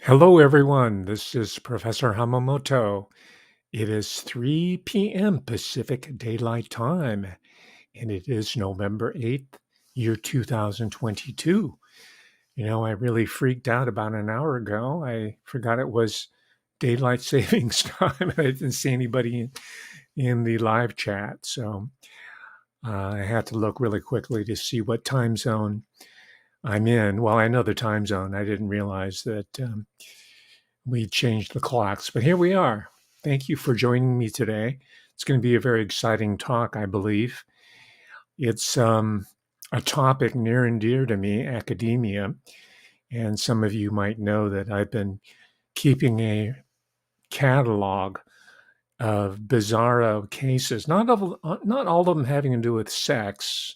Hello, everyone. This is Professor Hamamoto. It is 3 p.m. Pacific Daylight Time, and it is November 8th, year 2022. I really freaked out about an hour ago. I forgot it was daylight savings time, and I didn't see anybody in the live chat. So I had to look really quickly to see what time zone I'm in. Well, I know the time zone. I didn't realize that. We changed the clocks, but here we are. Thank you for joining me today. It's going to be a very exciting talk, I believe. It's a topic near and dear to me, academia. And some of you might know that I've been keeping a catalog of bizarro cases, not all of them having to do with sex,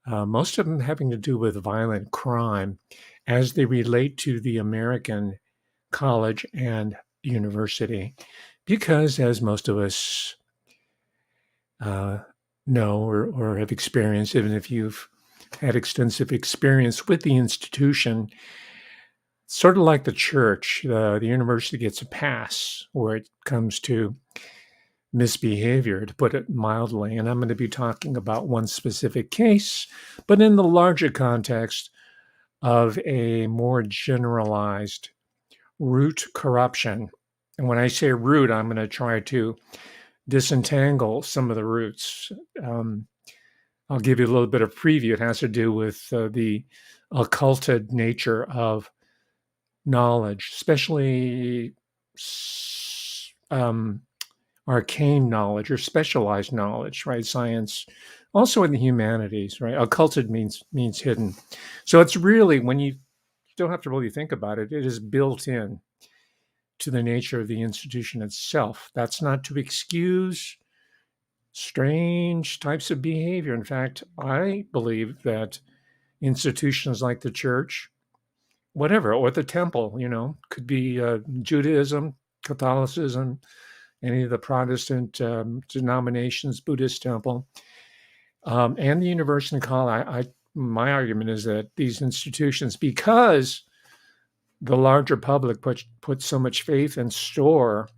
most of them having to do with violent crime as they relate to the American college and university, because as most of us know or have experienced, even if you've had extensive experience with the institution, sort of like the church, the university gets a pass where it comes to misbehavior, to put it mildly. And I'm going to be talking about one specific case, but in the larger context of a more generalized root corruption. And when I say root, I'm going to try to disentangle some of the roots. I'll give you a little bit of preview. It has to do with the occulted nature of knowledge, especially arcane knowledge or specialized knowledge, right? Science, also in the humanities, right? Occulted means hidden. So it's really, when you don't have to really think about it, it is built in to the nature of the institution itself. That's not to excuse strange types of behavior. In fact, I believe that institutions like the church, whatever, or the temple, could be Judaism, Catholicism, any of the Protestant denominations, Buddhist temple, and the university and college. My argument is that these institutions, because the larger public puts so much faith and store,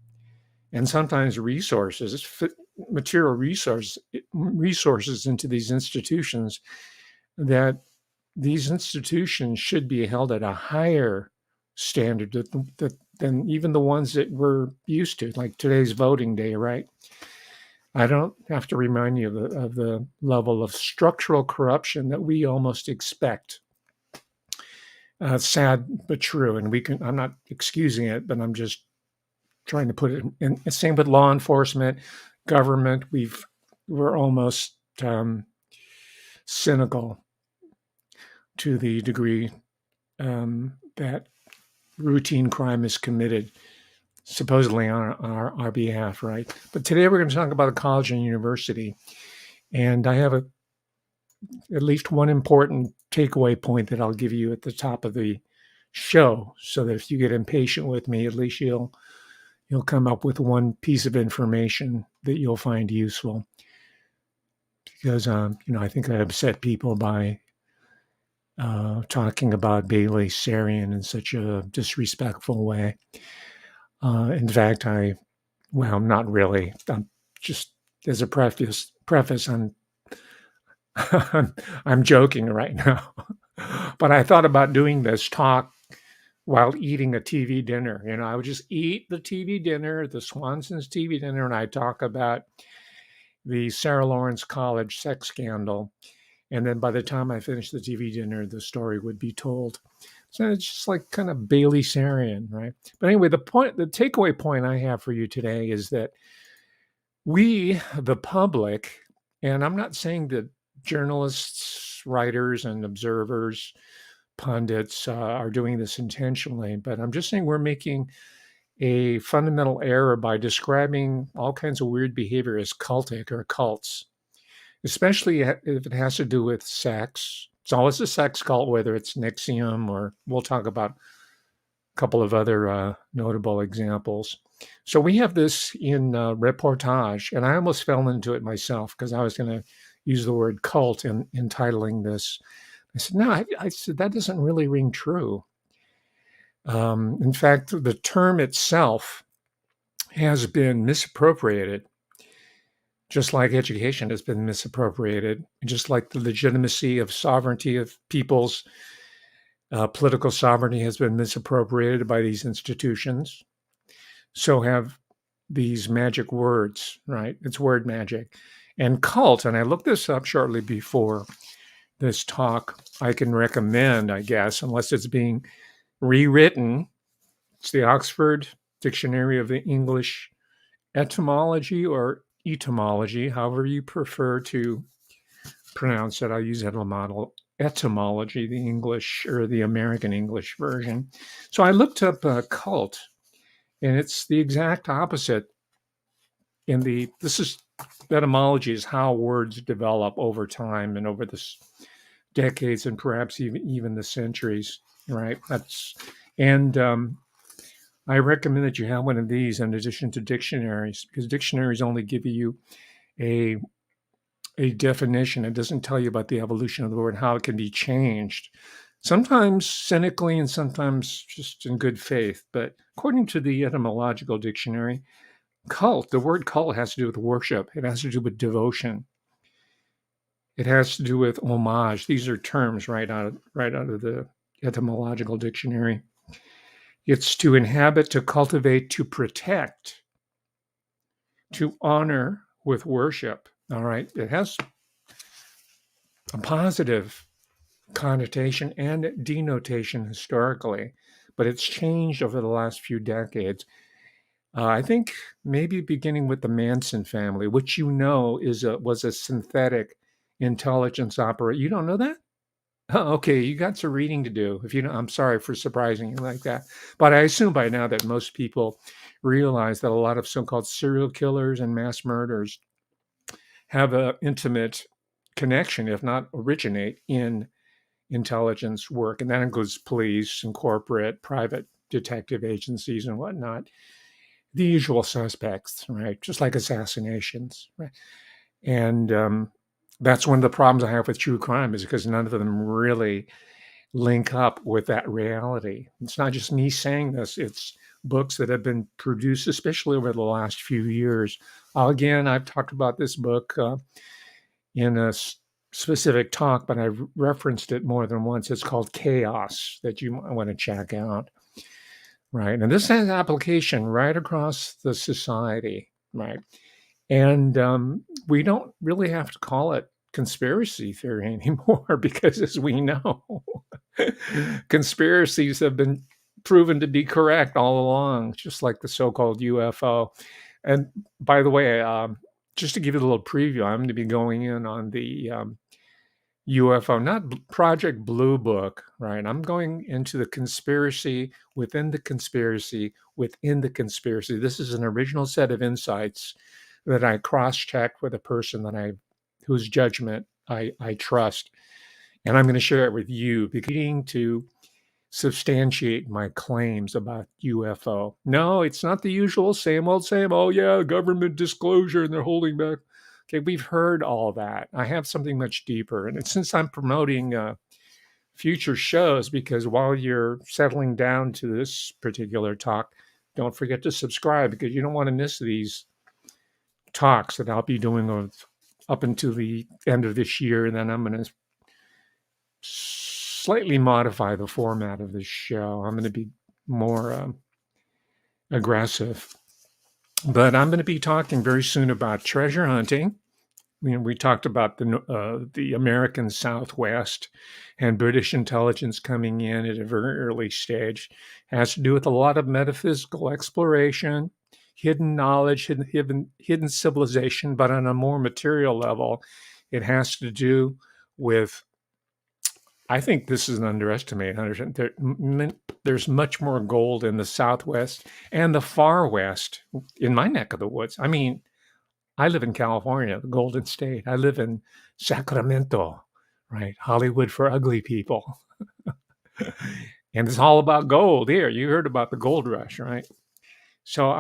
and sometimes material resources into these institutions, that these institutions should be held at a higher standard than even the ones that we're used to, like today's voting day, right? I don't have to remind you of the level of structural corruption that we almost expect. Sad but true, and I'm not excusing it, but I'm just trying to put it in. Same with law enforcement, government. We're almost cynical to the degree that routine crime is committed, supposedly on our behalf, right? But today we're going to talk about a college and university, and I have at least one important takeaway point that I'll give you at the top of the show, so that if you get impatient with me, at least you'll come up with one piece of information that you'll find useful. Because I think I upset people by talking about Bailey Sarian in such a disrespectful way. In fact, not really. I'm just, as a preface, I'm joking right now. But I thought about doing this talk while eating a TV dinner. I would just eat the TV dinner, the Swanson's TV dinner, and I talk about the Sarah Lawrence College sex scandal. And then by the time I finished the TV dinner, the story would be told. So it's just like kind of Bailey Sarian, right? But anyway, the takeaway point I have for you today is that we, the public, and I'm not saying that journalists, writers, and observers, pundits are doing this intentionally, but I'm just saying we're making a fundamental error by describing all kinds of weird behavior as cultic or cults, especially if it has to do with sex. It's always a sex cult, whether it's Nixon, or we'll talk about a couple of other notable examples. So we have this in reportage, and I almost fell into it myself because I was going to use the word cult in entitling this. I said, no, I said, that doesn't really ring true. In fact, the term itself has been misappropriated, just like education has been misappropriated, just like the legitimacy of sovereignty of people's political sovereignty has been misappropriated by these institutions. So have these magic words, right? It's word magic. And cult, and I looked this up shortly before this talk. I can recommend, I guess, unless it's being rewritten, it's the Oxford Dictionary of the English Etymology or etymology, however you prefer to pronounce it. I use etymology, the English or the American English version. So I looked up cult, and it's the exact opposite. This is etymology is how words develop over time and over the decades and perhaps even the centuries, right? And I recommend that you have one of these in addition to dictionaries, because dictionaries only give you a definition. It doesn't tell you about the evolution of the word, how it can be changed, sometimes cynically and sometimes just in good faith. But according to the etymological dictionary, cult, the word cult has to do with worship. It has to do with devotion. It has to do with homage. These are terms right out of the etymological dictionary. It's to inhabit, to cultivate, to protect, to honor with worship. All right. It has a positive connotation and denotation historically, but it's changed over the last few decades. I think maybe beginning with the Manson family, which was a synthetic intelligence operator. You don't know that? Oh, okay, you got some reading to do. If you don't, I'm sorry for surprising you like that. But I assume by now that most people realize that a lot of so-called serial killers and mass murderers have an intimate connection, if not originate, in intelligence work. And that includes police and corporate, private detective agencies and whatnot. The usual suspects, right? Just like assassinations, right? And that's one of the problems I have with true crime is because none of them really link up with that reality. It's not just me saying this, it's books that have been produced, especially over the last few years. Again, I've talked about this book in a specific talk, but I've referenced it more than once. It's called Chaos, that you might want to check out. Right. And this has application right across the society. Right. And we don't really have to call it conspiracy theory anymore because, as we know, conspiracies have been proven to be correct all along, just like the so-called UFO. And by the way, just to give you a little preview, I'm going to be going in on the UFO, not Project Blue Book, right? I'm going into the conspiracy within the conspiracy within the conspiracy. This is an original set of insights that I cross-checked with a person whose judgment I trust. And I'm going to share it with you, beginning to substantiate my claims about UFO. No, it's not the usual same old, same, oh yeah, government disclosure and they're holding back. Okay, we've heard all that. I have something much deeper. And since I'm promoting future shows, because while you're settling down to this particular talk, don't forget to subscribe because you don't want to miss these talks that I'll be doing up until the end of this year. And then I'm going to slightly modify the format of this show. I'm going to be more aggressive. But I'm going to be talking very soon about treasure hunting. We talked about the American Southwest and British intelligence coming in at a very early stage. It has to do with a lot of metaphysical exploration, hidden knowledge, hidden civilization, but on a more material level, it has to do with, I think this is an underestimate. There's much more gold in the Southwest and the far West in my neck of the woods. I mean, I live in California, the Golden State. I live in Sacramento, right? Hollywood for ugly people. And it's all about gold here. You heard about the gold rush, right? So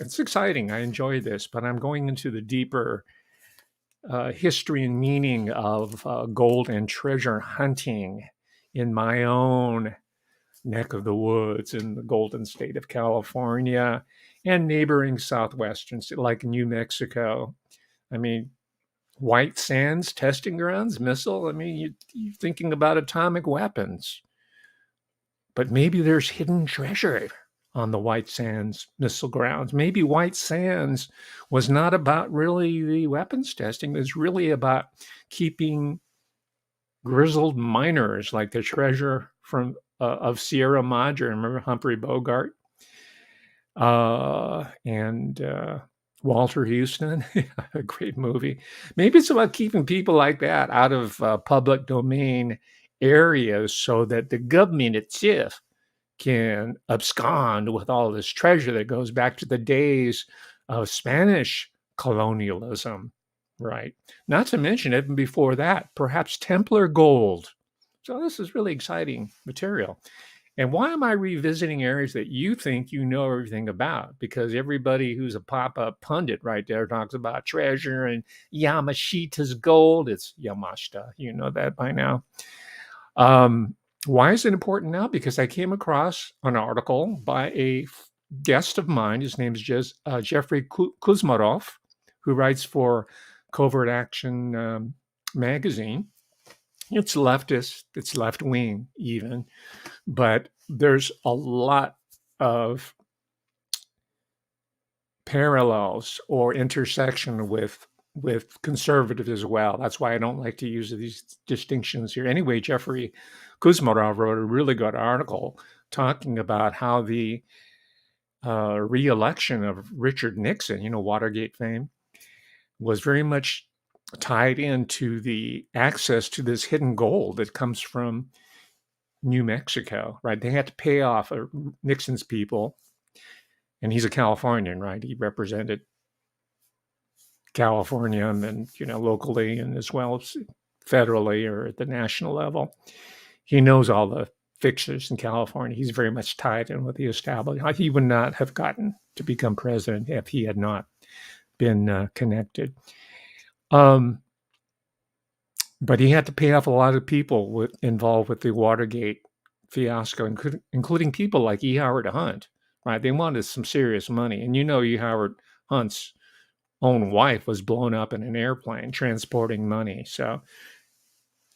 it's exciting. I enjoy this, but I'm going into the deeper history and meaning of gold and treasure hunting in my own neck of the woods in the Golden State of California and neighboring southwestern, like New Mexico. I mean, White Sands testing grounds, missile. I mean, you're thinking about atomic weapons, but maybe there's hidden treasure on the White Sands missile grounds. Maybe White Sands was not about really the weapons testing. It was really about keeping grizzled miners like the treasure from of Sierra Madre. Remember Humphrey Bogart and Walter Houston, a great movie. Maybe it's about keeping people like that out of public domain areas so that the government itself can abscond with all this treasure that goes back to the days of Spanish colonialism, right? Not to mention, even before that, perhaps Templar gold. So this is really exciting material. And why am I revisiting areas that you think you know everything about? Because everybody who's a pop-up pundit right there talks about treasure and Yamashita's gold. It's Yamashita. You know that by now. Why is it important now? Because I came across an article by a guest of mine. His name is Jeffrey Kuzmarov, who writes for Covert Action magazine. It's leftist, it's left wing even, but there's a lot of parallels or intersection with conservatives as well. That's why I don't like to use these distinctions here. Anyway, Jeffrey Kuzmarov wrote a really good article talking about how the re-election of Richard Nixon, Watergate fame, was very much tied into the access to this hidden gold that comes from New Mexico, right? They had to pay off Nixon's people, and he's a Californian, right? He represented California and locally and as well as federally or at the national level. He knows all the fixtures in California. He's very much tied in with the establishment. He would not have gotten to become president if he had not been connected. But he had to pay off a lot of people involved with the Watergate fiasco, including people like E. Howard Hunt, right? They wanted some serious money. And E. Howard Hunt's own wife was blown up in an airplane transporting money. So,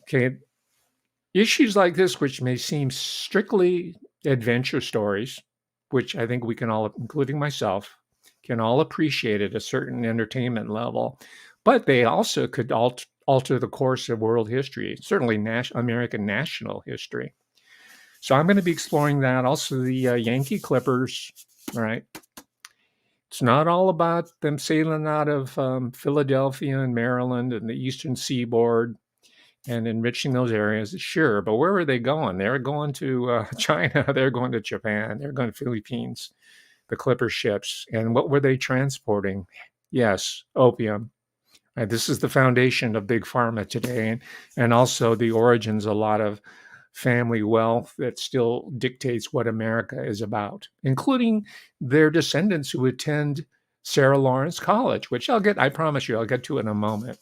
okay, issues like this, which may seem strictly adventure stories, which I think we can all, including myself, can all appreciate at a certain entertainment level, but they also could alter the course of world history, certainly American national history. So I'm going to be exploring that. Also, the Yankee Clippers, right? It's not all about them sailing out of Philadelphia and Maryland and the Eastern Seaboard and enriching those areas, sure. But where are they going? They're going to China. They're going to Japan. They're going to Philippines, the Clipper ships. And what were they transporting? Yes, opium. This is the foundation of Big Pharma today, and also the origins of a lot of family wealth that still dictates what America is about, including their descendants who attend Sarah Lawrence College, which I promise you, I'll get to in a moment.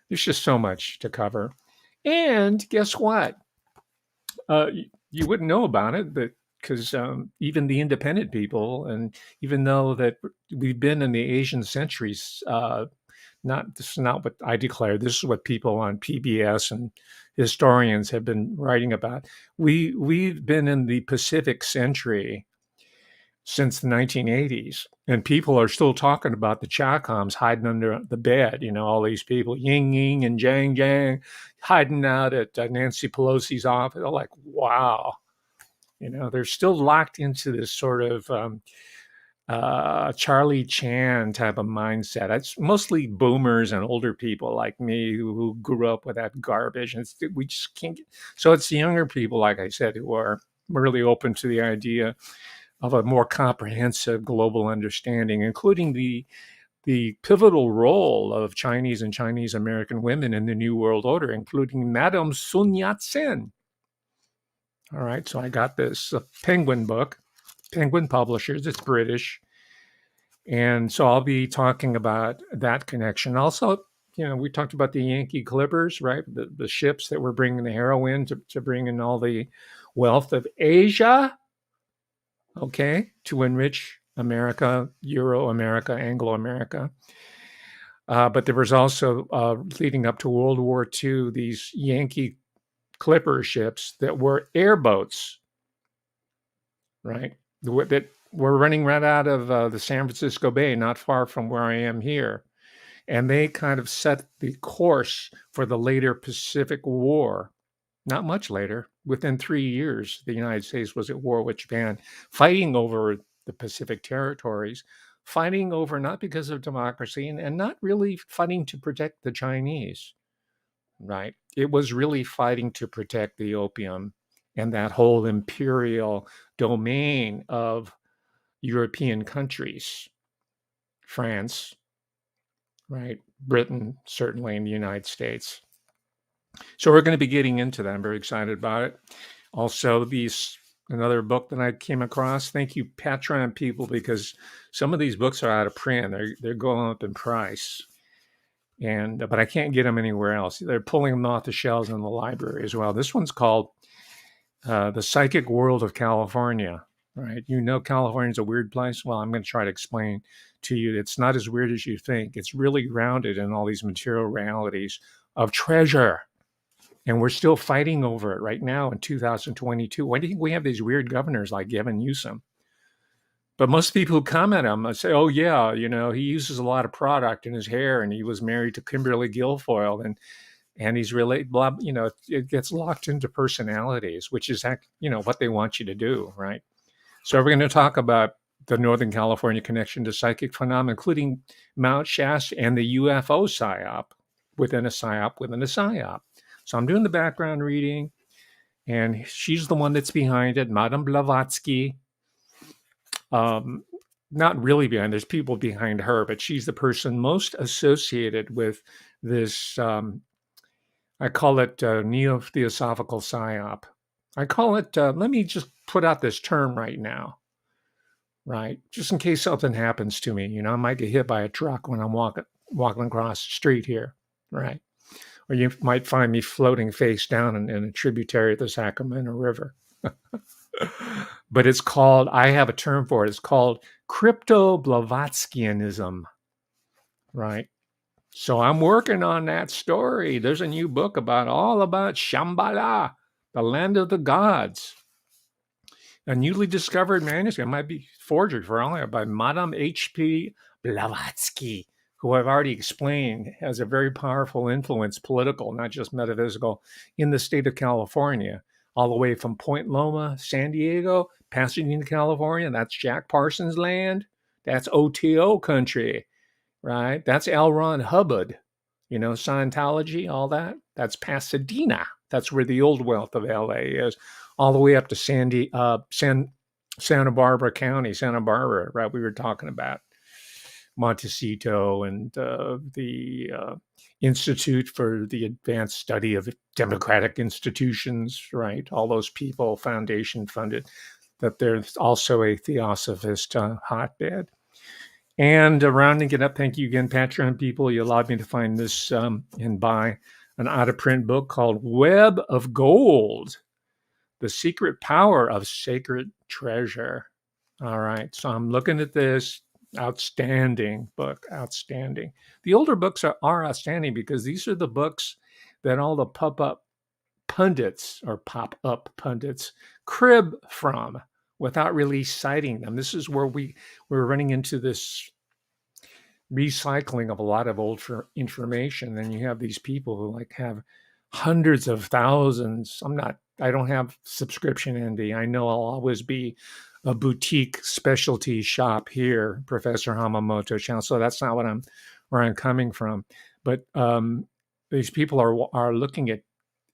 There's just so much to cover. And guess what? You wouldn't know about it, but because even the independent people, and even though that we've been in the Asian centuries, this is not what I declare. This is what people on PBS and historians have been writing about. We've been in the Pacific century since the 1980s, and people are still talking about the Chacoms hiding under the bed. All these people, Ying Ying and Jang Jang, hiding out at Nancy Pelosi's office. They're like, wow, they're still locked into this sort of Charlie Chan type of mindset. It's mostly boomers and older people like me who grew up with that garbage, and we just can't. So it's the younger people, like I said, who are really open to the idea of a more comprehensive global understanding, including the pivotal role of Chinese and Chinese American women in the New World Order, including Madame Sun Yat-sen. All right, so I got this Penguin book, Penguin Publishers. It's British. And so I'll be talking about that connection. Also, we talked about the Yankee Clippers, right? The ships that were bringing the heroin to bring in all the wealth of Asia, okay, to enrich America, Euro America, Anglo America. But there was also, leading up to World War II, these Yankee clipper ships that were airboats, right? That were running right out of the San Francisco Bay, not far from where I am here. And they kind of set the course for the later Pacific War. Not much later, within 3 years, the United States was at war with Japan, fighting over the Pacific territories, fighting over not because of democracy and not really fighting to protect the Chinese, right? It was really fighting to protect the opium and that whole imperial domain of European countries, France, right? Britain, certainly, in the United States. So we're going to be getting into that. I'm very excited about it. Also, another book that I came across. Thank you, Patreon people, because some of these books are out of print. They're going up in price, but I can't get them anywhere else. They're pulling them off the shelves in the library as well. This one's called "The Psychic World of California." Right? You know, California's a weird place. Well, I'm going to try to explain to you. It's not as weird as you think. It's really grounded in all these material realities of treasure. And we're still fighting over it right now in 2022. Why do you think we have these weird governors like Gavin Newsom? But most people who comment on him say, oh, yeah, he uses a lot of product in his hair and he was married to Kimberly Guilfoyle and he's really, blah, it gets locked into personalities, which is, what they want you to do, right? So we're going to talk about the Northern California connection to psychic phenomena, including Mount Shasta and the UFO psyop within a psyop within a psyop. So I'm doing the background reading, and she's the one that's behind it, Madame Blavatsky. Not really behind, there's people behind her, but she's the person most associated with this, I call it neo-theosophical psyop. I call it, let me just put out this term right now, right? Just in case something happens to me, I might get hit by a truck when I'm walking across the street here, right? Or you might find me floating face down in a tributary of the Sacramento River. But it's called, I have a term for it, it's called crypto-Blavatskianism, right? So I'm working on that story. There's a new book all about Shambhala, the land of the gods. A newly discovered manuscript, might be forgery for all I know, by Madame H.P. Blavatsky, who I've already explained has a very powerful influence, political, not just metaphysical, in the state of California, all the way from Point Loma, San Diego, Pasadena, California. That's Jack Parsons' land. That's OTO country, right? That's L. Ron Hubbard, Scientology, all that. That's Pasadena. That's where the old wealth of LA is, all the way up to Santa Barbara County, Santa Barbara, right? We were talking about Montecito and the Institute for the Advanced Study of Democratic Institutions, right? All those people, foundation funded, that there's also a theosophist hotbed. And rounding it up, thank you again, Patreon people. You allowed me to find this and buy an out-of-print book called Web of Gold, The Secret Power of Sacred Treasure. All right, so I'm looking at this. Outstanding book, outstanding. The older books are outstanding because these are the books that all the pop-up pundits crib from without really citing them. This is where we're running into this recycling of a lot of old information. And you have these people who have hundreds of thousands. I don't have subscription envy. I know I'll always be a boutique specialty shop here, Professor Hamamoto channel. So that's not where I'm coming from. But these people are looking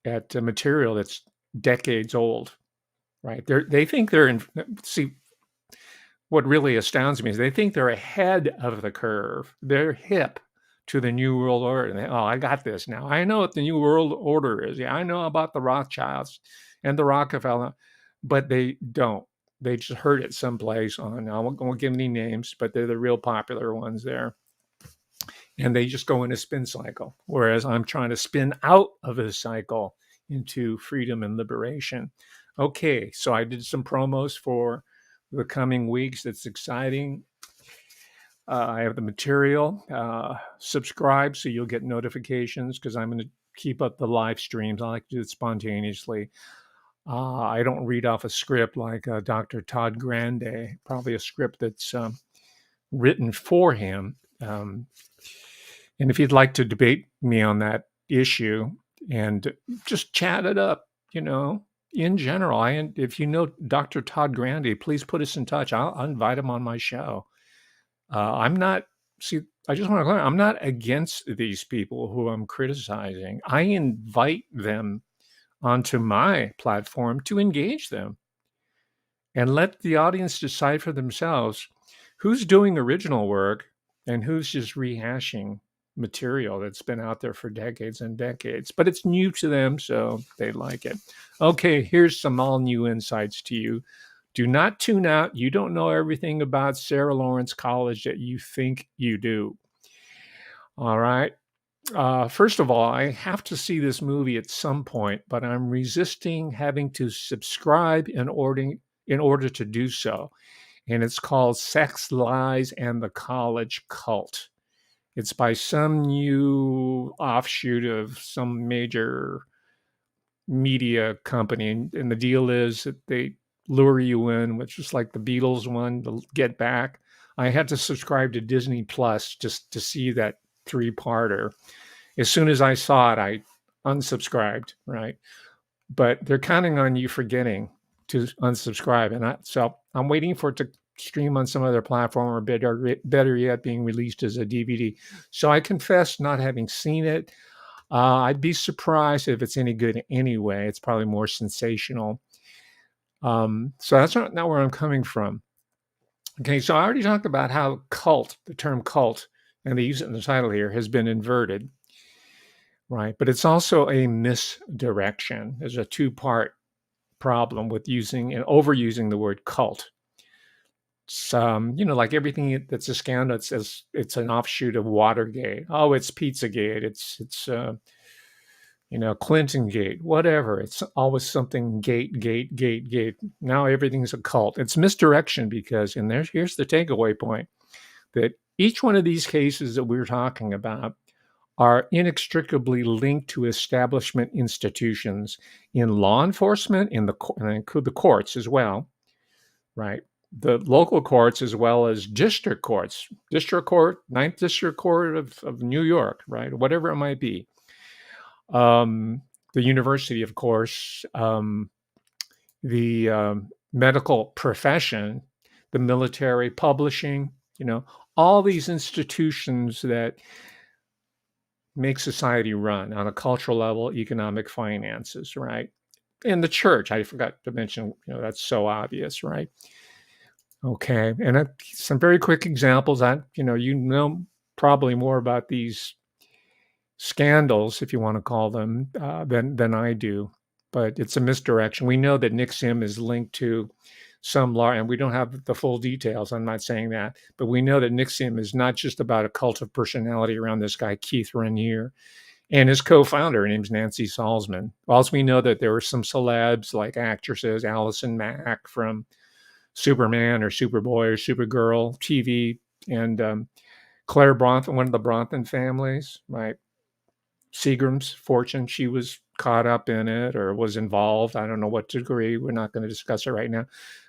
at material that's decades old, right? They think they're in. See, what really astounds me is they think they're ahead of the curve. They're hip to the New World Order. And I got this now. I know what the New World Order is. Yeah, I know about the Rothschilds and the Rockefeller, but they don't. They just heard it someplace on, I won't give any names, but they're the real popular ones there. And they just go in a spin cycle. Whereas I'm trying to spin out of a cycle into freedom and liberation. Okay, so I did some promos for the coming weeks. It's exciting. I have the material. Subscribe so you'll get notifications because I'm going to keep up the live streams. I like to do it spontaneously. I don't read off a script like Dr. Todd Grande, probably a script that's written for him. And if you'd like to debate me on that issue and just chat it up, in general, if you know Dr. Todd Grande, please put us in touch. I'll invite him on my show. I'm not, see, I just want to clarify, I'm not against these people who I'm criticizing. I invite them onto my platform to engage them and let the audience decide for themselves who's doing original work and who's just rehashing material that's been out there for decades and decades. But it's new to them, so they like it. Okay, here's some all new insights to you. Do not tune out. You don't know everything about Sarah Lawrence College that you think you do. All right. First of all, I have to see this movie at some point, but I'm resisting having to subscribe in order to do so. And it's called Sex, Lies, and the College Cult. It's by some new offshoot of some major media company. And the deal is that they lure you in, which is like the Beatles one, the Get Back. I had to subscribe to Disney Plus just to see that three-parter. As soon as I saw it, I unsubscribed, right? But they're counting on you forgetting to unsubscribe. So I'm waiting for it to stream on some other platform or better yet, being released as a DVD. So I confess not having seen it. I'd be surprised if it's any good anyway. It's probably more sensational. So that's not where I'm coming from. Okay, so I already talked about how the term cult, and they use it in the title here, has been inverted. Right. But it's also a misdirection. There's a two-part problem with using and overusing the word cult. It's, like everything that's a scandal, it's an offshoot of Watergate. Oh, it's Pizzagate. It's Clinton Gate, whatever. It's always something gate. Now everything's a cult. It's misdirection because, and here's the takeaway point, that each one of these cases that we're talking about are inextricably linked to establishment institutions in law enforcement, and include the courts as well, right? The local courts as well as district courts, district court, Ninth District Court of New York, right? Whatever it might be. The university, of course, the medical profession, the military, publishing, all these institutions that make society run on a cultural level, economic, finances, right? And the church, I forgot to mention, that's so obvious, right? Okay, and some very quick examples. Probably more about these scandals, if you want to call them, than I do. But it's a misdirection. We know that Nixon is linked to some law, and we don't have the full details. I'm not saying that, but we know that Nixon is not just about a cult of personality around this guy, Keith Raniere, and his co-founder, her name's Nancy Salzman. Also, we know that there were some celebs like actresses, Allison Mack from Superman or Superboy or Supergirl TV, and Claire Bronfman, one of the Bronfman families, right? Seagram's fortune, she was caught up in it or was involved. I don't know what degree. We're not going to discuss it right now.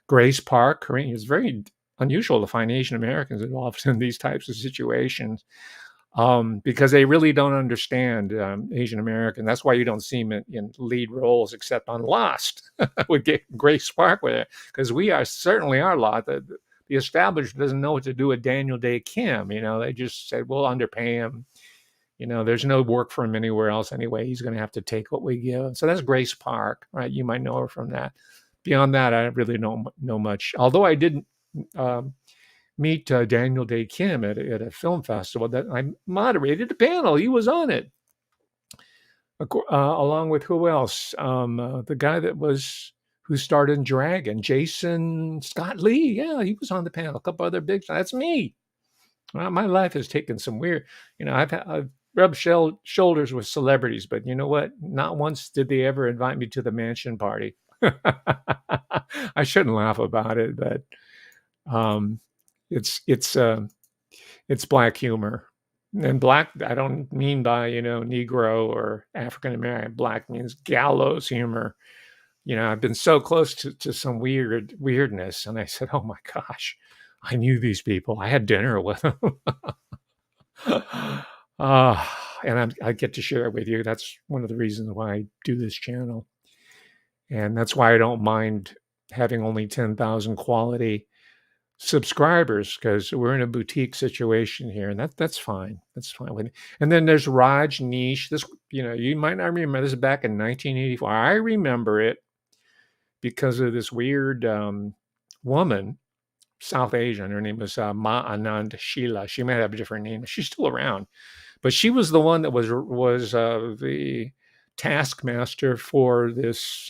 Grace Park, it's very unusual to find Asian Americans involved in these types of situations because they really don't understand Asian American. That's why you don't see them in lead roles except on Lost with Grace Park with it, because we certainly are Lost. The establishment doesn't know what to do with Daniel Day Kim. They just said, we'll underpay him. There's no work for him anywhere else anyway. He's going to have to take what we give. So that's Grace Park, right? You might know her from that. Beyond that, I really don't know much. Although I did meet Daniel Day Kim at a film festival that I moderated a panel. He was on it, along with who else? The guy who starred in Dragon, Jason Scott Lee. Yeah, he was on the panel. A couple other big. That's me. Well, my life has taken some weird. I've rubbed shoulders with celebrities, but you know what? Not once did they ever invite me to the mansion party. I shouldn't laugh about it, but um, it's it's uh, it's black humor. And black, I don't mean by, Negro or African American. Black means gallows humor. I've been so close to some weirdness. And I said, oh my gosh, I knew these people. I had dinner with them. I get to share it with you. That's one of the reasons why I do this channel. And that's why I don't mind having only 10,000 quality subscribers, because we're in a boutique situation here, and that's fine. That's fine. And then there's Rajneesh. This, you might not remember, this is back in 1984. I remember it because of this weird woman, South Asian. Her name was Ma Anand Sheila. She might have a different name. She's still around, but she was the one that was the taskmaster for this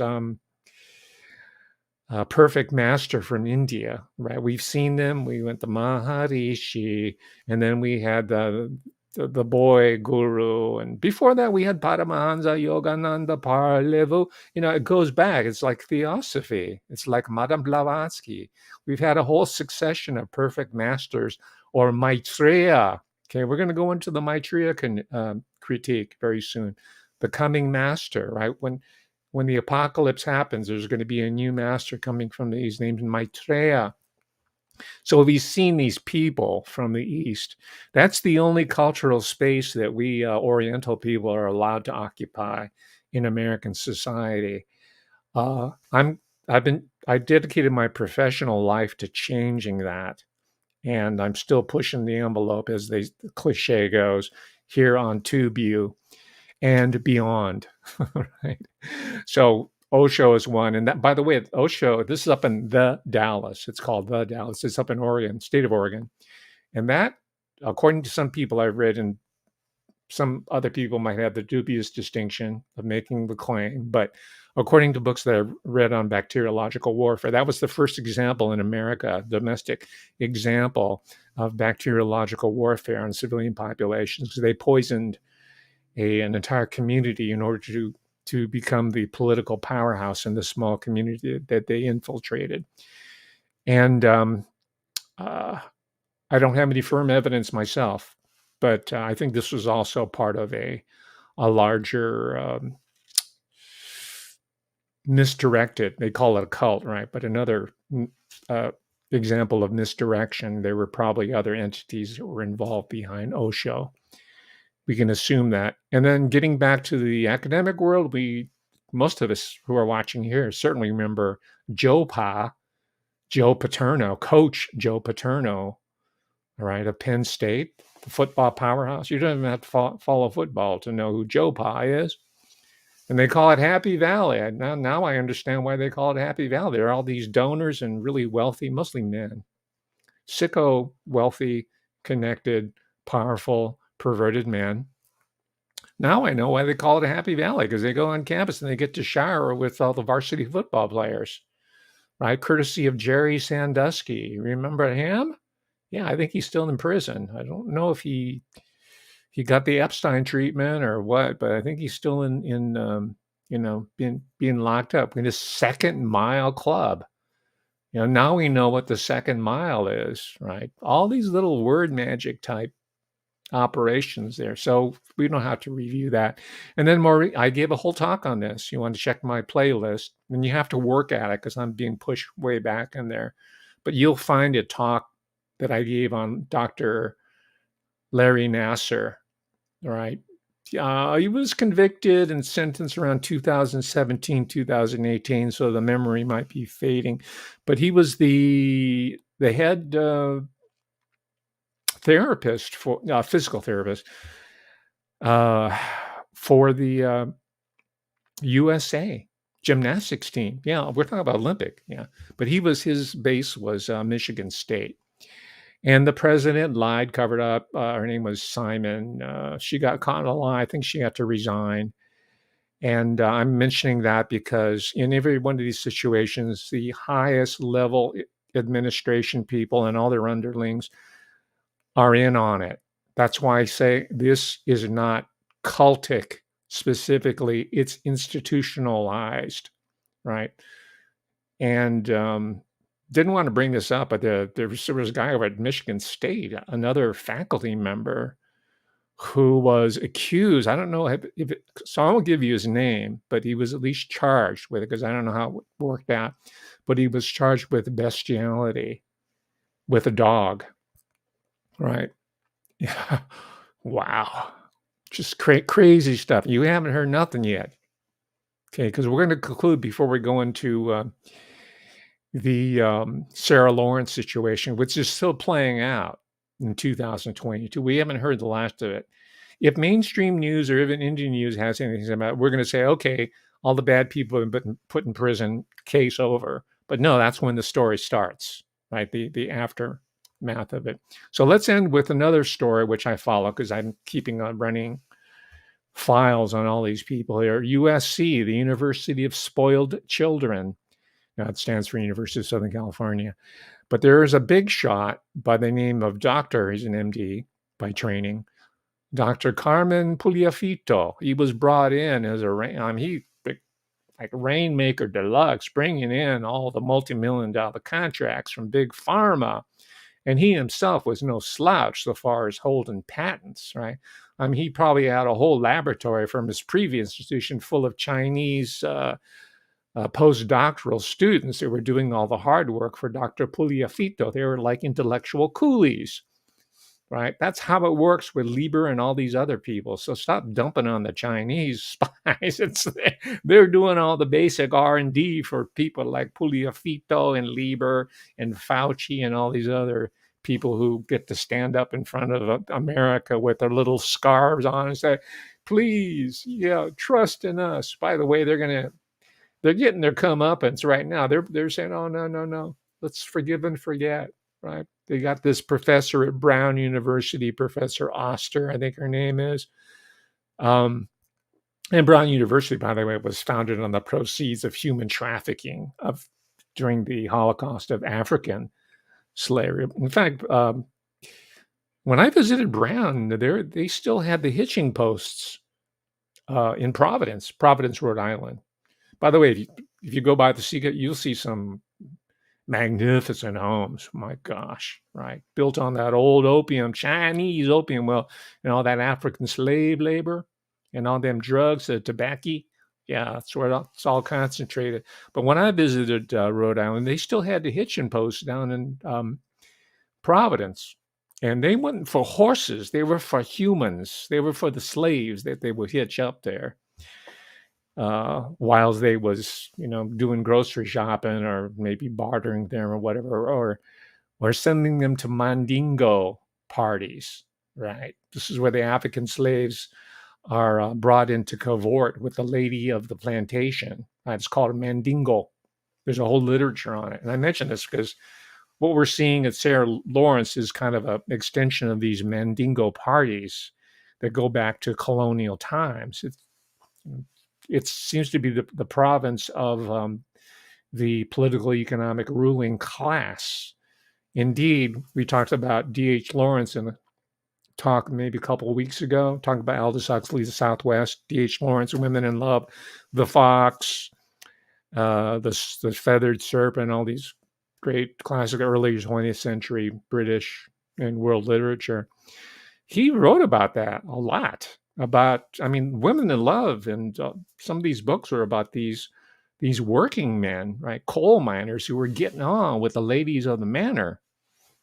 perfect master from India, right? We've seen them. We went to Maharishi, and then we had the boy guru, and before that we had Paramahansa Yogananda Parlevu. It goes back. It's like theosophy. It's like Madame Blavatsky. We've had a whole succession of perfect masters, or Maitreya. Okay, we're going to go into the Maitreya critique very soon. The coming master, right? When the apocalypse happens, there's going to be a new master coming from the East named Maitreya. So we've seen these people from the East. That's the only cultural space that we Oriental people are allowed to occupy in American society. I dedicated my professional life to changing that, and I'm still pushing the envelope, as the cliche goes, here on TubeU and beyond. Right? So Osho is one. And that, by the way, Osho, this is up in the Dallas. It's called the Dallas. It's up in Oregon, state of Oregon. And that, according to some people I've read, and some other people might have the dubious distinction of making the claim, but according to books that I've read on bacteriological warfare, that was the first example in America, domestic example of bacteriological warfare on civilian populations, because they poisoned an entire community in order to become the political powerhouse in the small community that they infiltrated. And I don't have any firm evidence myself, but I think this was also part of a larger misdirected, they call it a cult, right? But another example of misdirection. There were probably other entities that were involved behind Osho. We can assume that. And then getting back to the academic world, most of us who are watching here certainly remember Joe Paterno, Coach Joe Paterno, all right, of Penn State, the football powerhouse. You don't even have to follow football to know who Joe Pa is. And they call it Happy Valley. Now I understand why they call it Happy Valley. There are all these donors and really wealthy, mostly men, sicko, wealthy, connected, powerful, perverted men. Now I know why they call it a Happy Valley, because they go on campus and they get to shower with all the varsity football players, right? Courtesy of Jerry Sandusky. Remember him? Yeah, I think he's still in prison. I don't know if he got the Epstein treatment or what, but I think he's still in being locked up in this Second Mile Club. Now we know what the Second Mile is, right? All these little word magic type operations there. So we don't have to review that. And then I gave a whole talk on this. You want to check my playlist, and you have to work at it because I'm being pushed way back in there. But you'll find a talk that I gave on Dr. Larry Nasser. All right. He was convicted and sentenced around 2017, 2018, so the memory might be fading. But he was the head therapist, for physical therapist, for the USA gymnastics team. Yeah, we're talking about Olympic. Yeah, but his base was Michigan State. And the president lied, covered up. Her name was Simon. She got caught in a lie. I think she had to resign. And I'm mentioning that because in every one of these situations, the highest level administration people and all their underlings are in on it. That's why I say this is not cultic specifically. It's institutionalized, right? And didn't want to bring this up, but there was a guy over at Michigan State, another faculty member, who was accused. I don't know if it, so I won't give you his name, but he was at least charged with it because I don't know how it worked out. But he was charged with bestiality with a dog, right? Yeah. Wow. Just crazy stuff. You haven't heard nothing yet. Okay, because we're going to conclude before we go into the Sarah Lawrence situation, which is still playing out in 2022. We haven't heard the last of it. If mainstream news or even Indian news has anything about it, we're going to say, okay, all the bad people have been put in prison, case over. But no, that's when the story starts, right? The aftermath of it. So let's end with another story, which I follow because I'm keeping on running files on all these people here. USC, the University of Spoiled Children. Now it stands for University of Southern California. But there is a big shot by the name of Doctor, he's an MD by training, Dr. Carmen Puliafito. He was brought in as like Rainmaker Deluxe, bringing in all the multi-million-dollar contracts from big pharma. And he himself was no slouch so far as holding patents, right? I mean, he probably had a whole laboratory from his previous institution full of Chinese postdoctoral students that were doing all the hard work for Dr. Puliafito. They were like intellectual coolies, right? That's how it works with Lieber and all these other people. So stop dumping on the Chinese spies. They're doing all the basic R&D for people like Puliafito and Lieber and Fauci and all these other people who get to stand up in front of America with their little scarves on and say, please, yeah, trust in us. By the way, they're getting their comeuppance right now. They're saying, oh, no, no, no, let's forgive and forget, right? They got this professor at Brown University, Professor Oster, I think her name is. And Brown University, by the way, was founded on the proceeds of human trafficking during the Holocaust of African slavery. In fact, when I visited Brown, they still had the hitching posts in Providence, Rhode Island. By the way, if you go by the Seagate, you'll see some magnificent homes. My gosh, right? Built on that old opium, Chinese opium well, and all that African slave labor and all them drugs, the tobacco. Yeah, that's where it's all concentrated. But when I visited Rhode Island, they still had the hitching posts down in Providence. And they weren't for horses. They were for humans. They were for the slaves that they would hitch up there while they was, doing grocery shopping or maybe bartering them or whatever, or sending them to Mandingo parties, right? This is where the African slaves are brought in to cavort with the lady of the plantation. It's called a Mandingo. There's a whole literature on it. And I mention this because what we're seeing at Sarah Lawrence is kind of an extension of these Mandingo parties that go back to colonial times. It seems to be the province of the political economic ruling class. Indeed, we talked about D.H. Lawrence in a talk maybe a couple of weeks ago, talking about Aldous Huxley's The Southwest, D.H. Lawrence, Women in Love, The Fox, the Feathered Serpent, all these great classic early 20th century British and world literature. He wrote about that a lot. Women in Love, and some of these books are about these working men, right, coal miners who were getting on with the ladies of the manor.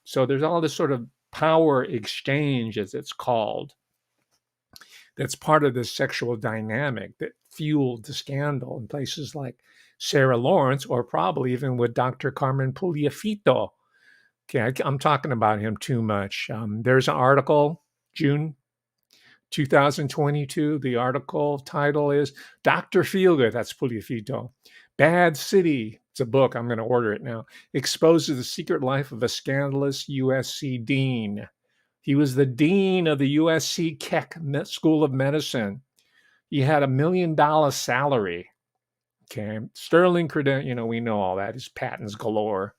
So there's all this sort of power exchange, as it's called, that's part of this sexual dynamic that fueled the scandal in places like Sarah Lawrence, or probably even with Dr. Carmen Puliafito. Okay, I'm talking about him too much. There's an article, June 2022. The article title is Dr. Feelgood, that's Puliafito. Bad City. It's a book. I'm going to order it now. Exposes the secret life of a scandalous USC dean. He was the dean of the USC Keck School of Medicine. He had $1 million salary. Okay. Sterling credential, we know all that. His patents galore,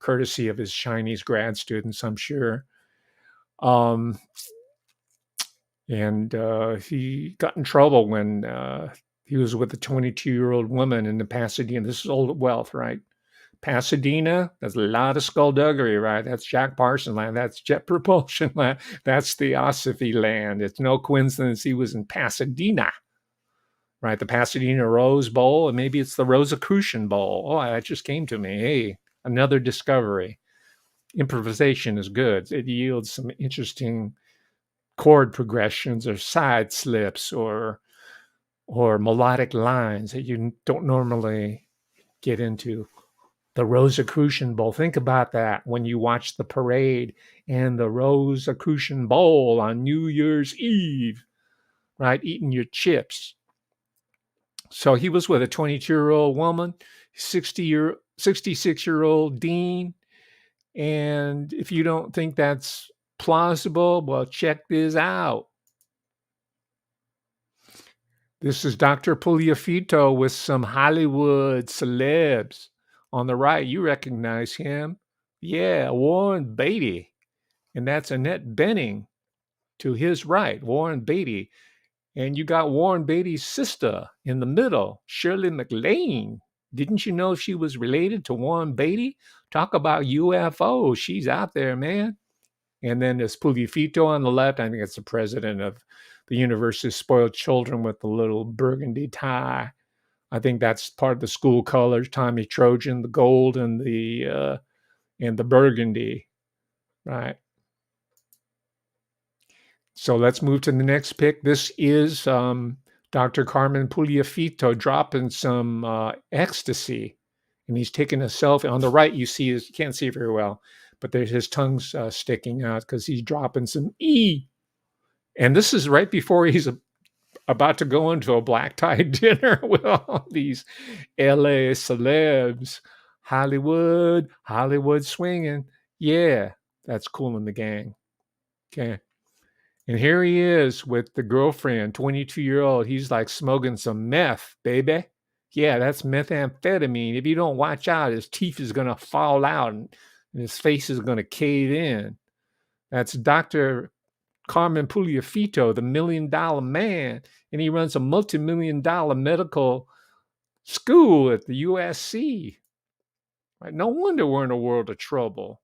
courtesy of his Chinese grad students, I'm sure. And he got in trouble when he was with a 22-year-old woman in the Pasadena. This is old wealth, right? Pasadena, there's a lot of skullduggery, right? That's Jack Parson land. That's Jet Propulsion land. That's the Theosophy land. It's no coincidence he was in Pasadena, right? The Pasadena Rose Bowl, and maybe it's the Rosicrucian Bowl. Oh, that just came to me. Hey, another discovery. Improvisation is good. It yields some interesting chord progressions or side slips or melodic lines that you don't normally get into. The Rosicrucian Bowl. Think about that when you watch the parade and the Rosicrucian Bowl on New Year's Eve, right? Eating your chips. So he was with a 22-year-old woman, 66-year-old dean. And if you don't think that's plausible, well, check this out. This is Dr. Pugliafito with some Hollywood celebs. On the right, you recognize him. Yeah, Warren Beatty. And that's Annette Bening to his right, Warren Beatty. And you got Warren Beatty's sister in the middle, Shirley MacLaine. Didn't you know she was related to Warren Beatty? Talk about UFOs. She's out there, man. And then there's Pugliafito on the left. I think it's the president of the University of Spoiled Children with the little burgundy tie. I think that's part of the school colors, Tommy Trojan, the gold and the burgundy, right? So let's move to the next pick. This is Dr. Carmen Pugliafito dropping some ecstasy, and he's taking a selfie. On the right, you can't see it very well, but there's his tongue's sticking out because he's dropping some E. And this is right before he's about to go into a black tie dinner with all these LA celebs, Hollywood swinging. Yeah, that's Cool in the Gang. Okay. And here he is with the girlfriend, 22-year-old. He's like smoking some meth, baby. Yeah, that's methamphetamine. If you don't watch out, his teeth is going to fall out and his face is going to cave in. That's Dr. Carmen Pugliafito, the $1 million man. And he runs a multi-million-dollar medical school at the USC. Right? No wonder we're in a world of trouble.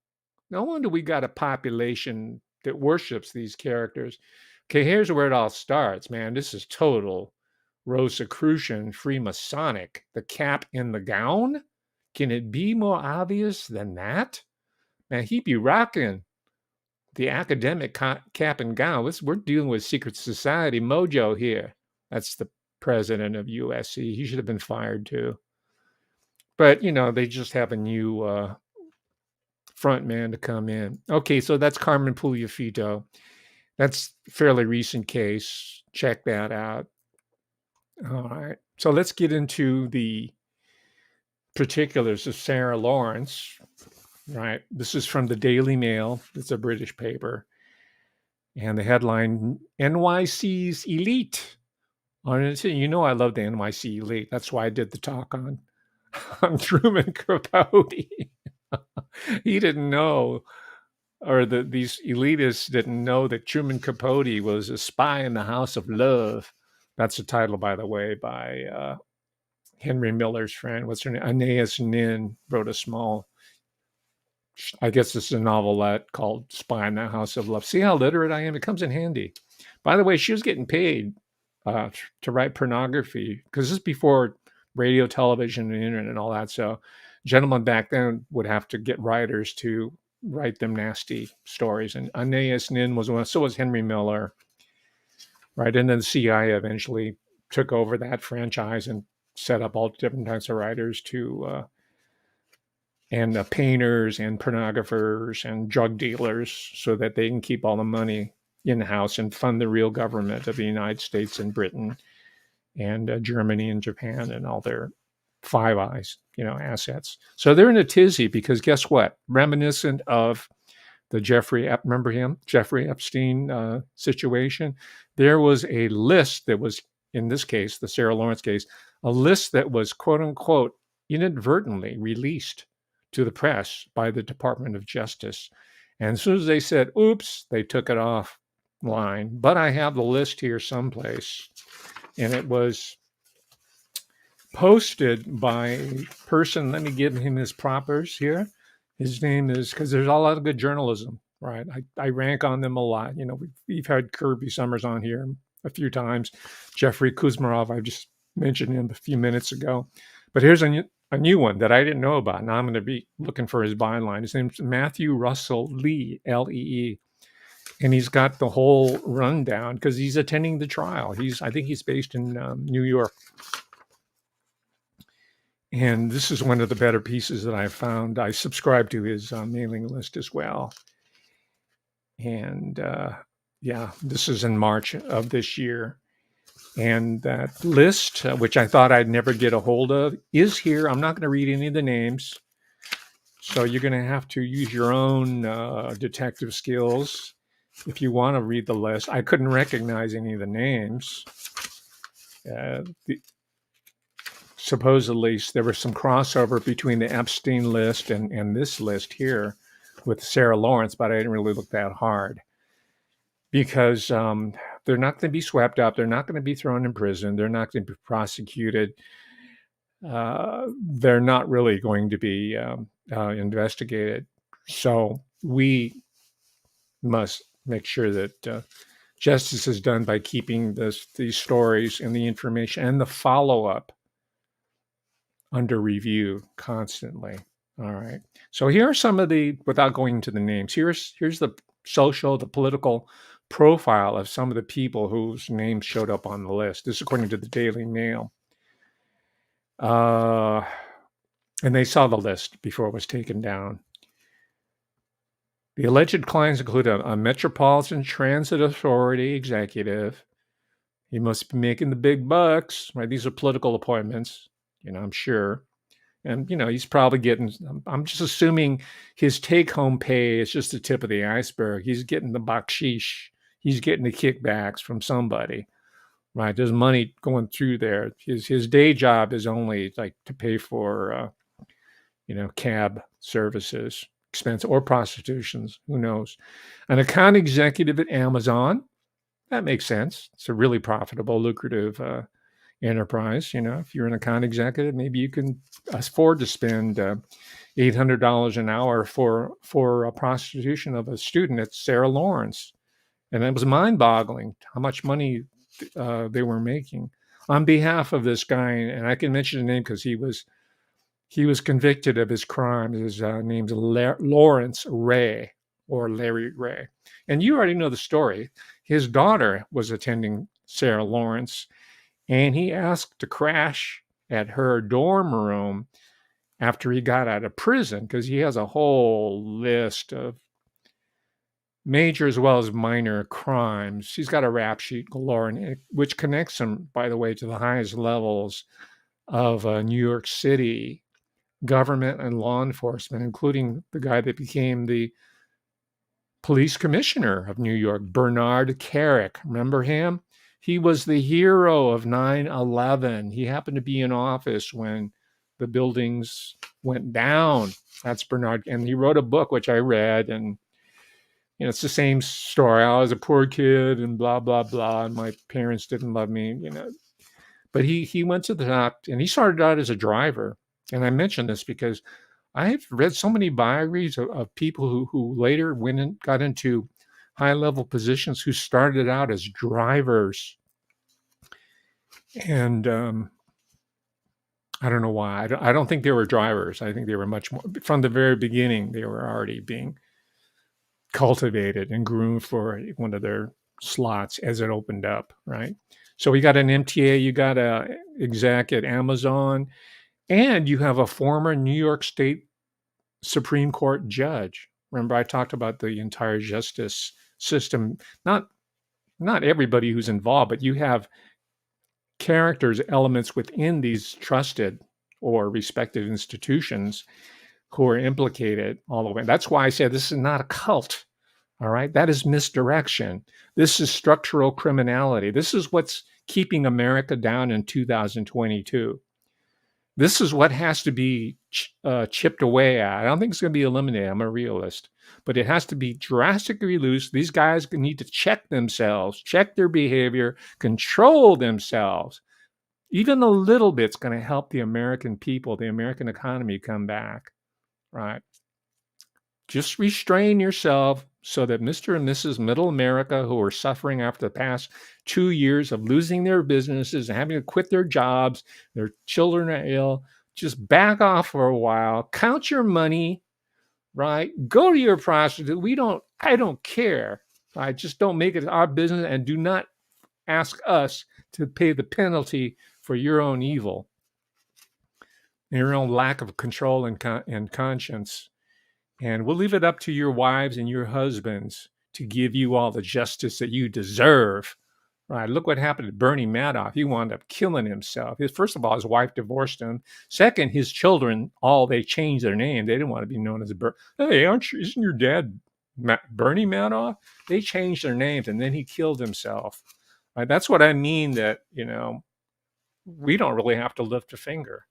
No wonder we got a population that worships these characters. Okay, here's where it all starts, man. This is total Rosicrucian, Freemasonic. The cap in the gown? Can it be more obvious than that? Man, he be rocking the academic cap and gown. We're dealing with secret society mojo here. That's the president of USC. He should have been fired too. But, they just have a new front man to come in. Okay, so that's Carmen Pugliafito. That's a fairly recent case. Check that out. All right. So let's get into the particulars of Sarah Lawrence. Right. This is from the Daily Mail. It's a British paper. And the headline, NYC's elite. I love the NYC elite. That's why I did the talk on Truman Capote. He didn't know, or these elitists didn't know that Truman Capote was a spy in the House of Love. That's a title, by the way, by Henry Miller's friend. What's her name? Anais Nin wrote a small, I guess it's a novelette called Spy in the House of Love. See how literate I am? It comes in handy. By the way, she was getting paid to write pornography because this is before radio, television, and internet and all that. So gentlemen back then would have to get writers to write them nasty stories. And Anais Nin was one, so was Henry Miller. Right. And then the CIA eventually took over that franchise and set up all different types of writers and painters and pornographers and drug dealers so that they can keep all the money in-house and fund the real government of the United States and Britain and Germany and Japan and all their Five Eyes, assets. So they're in a tizzy because guess what? Reminiscent of the remember him? Jeffrey Epstein situation. There was a list that was, in this case, the Sarah Lawrence case, a list that was quote unquote inadvertently released to the press by the Department of Justice. And as soon as they said, oops, they took it offline. But I have the list here someplace. And it was posted by a person. Let me give him his propers here. His name is, because there's a lot of good journalism, right? I rank on them a lot. You know, we've had Kirby Summers on here a few times. Jeffrey Kuzmarov, I just mentioned him a few minutes ago. But here's a new one that I didn't know about. Now I'm going to be looking for his byline. His name's Matthew Russell Lee, Lee. And he's got the whole rundown because he's attending the trial. I think he's based in New York. And this is one of the better pieces that I found. I subscribe to his mailing list as well. And yeah, this is in March of this year. And that list, which I thought I'd never get a hold of, is here. I'm not going to read any of the names. So you're going to have to use your own detective skills if you want to read the list. I couldn't recognize any of the names. Supposedly, there was some crossover between the Epstein list and this list here with Sarah Lawrence, but I didn't really look that hard because they're not going to be swept up. They're not going to be thrown in prison. They're not going to be prosecuted. They're not really going to be investigated. So we must make sure that justice is done by keeping these stories and the information and the follow-up under review constantly. All right. So here are some of the, without going into the names, here's the political profile of some of the people whose names showed up on the list. This is according to the Daily Mail. And they saw the list before it was taken down. The alleged clients include a Metropolitan Transit Authority executive. He must be making the big bucks, right? These are political appointments, I'm sure. And, he's probably getting, I'm just assuming his take-home pay is just the tip of the iceberg. He's getting the baksheesh. He's getting the kickbacks from somebody, right? There's money going through there. His day job is only like to pay for, cab services, expense, or prostitutions. Who knows? An account executive at Amazon. That makes sense. It's a really profitable, lucrative enterprise. If you're an account executive, maybe you can afford to spend $800 an hour for a prostitution of a student at Sarah Lawrence. And it was mind-boggling how much money they were making on behalf of this guy. And I can mention the name because he was convicted of his crime. His name's Lawrence Ray, or Larry Ray. And you already know the story. His daughter was attending Sarah Lawrence, and he asked to crash at her dorm room after he got out of prison because he has a whole list of major as well as minor crimes. He's got a rap sheet galore, which connects him, by the way, to the highest levels of New York City government and law enforcement, including the guy that became the police commissioner of New York, Bernard Kerik. Remember him? He was the hero of 9/11. He happened to be in office when the buildings went down. That's Bernard. And he wrote a book, which I read. And, it's the same story. I was a poor kid and blah, blah, blah. And my parents didn't love me, But he went to the top, and he started out as a driver. And I mention this because I've read so many biographies of people who later went and got into high-level positions who started out as drivers. And I don't know why. I don't think they were drivers. I think they were much more, from the very beginning, they were already being cultivated and groomed for one of their slots as it opened up, right? So we got an MTA, you got a exec at Amazon, and you have a former New York State Supreme Court judge. Remember, I talked about the entire justice system. Not everybody who's involved, but you have characters, elements within these trusted or respected institutions who are implicated all the way. That's why I said this is not a cult. All right. That is misdirection. This is structural criminality. This is what's keeping America down in 2022. This is what has to be chipped away at. I don't think it's going to be eliminated. I'm a realist, but it has to be drastically reduced. These guys need to check themselves, check their behavior, control themselves. Even a little bit's going to help the American people, the American economy come back, right? Just restrain yourself so that Mr. and Mrs. Middle America, who are suffering after the past 2 years of losing their businesses and having to quit their jobs, their children are ill, just back off for a while, count your money, right? Go to your prostitute. I don't care. I just don't make it our business, and do not ask us to pay the penalty for your own evil and your own lack of control and conscience. And we'll leave it up to your wives and your husbands to give you all the justice that you deserve. Right? Look what happened to Bernie Madoff. He wound up killing himself. First of all, his wife divorced him. Second, his children, they changed their name. They didn't want to be known as Hey, isn't your dad Bernie Madoff? They changed their names, and then he killed himself. Right? That's what I mean, that, we don't really have to lift a finger.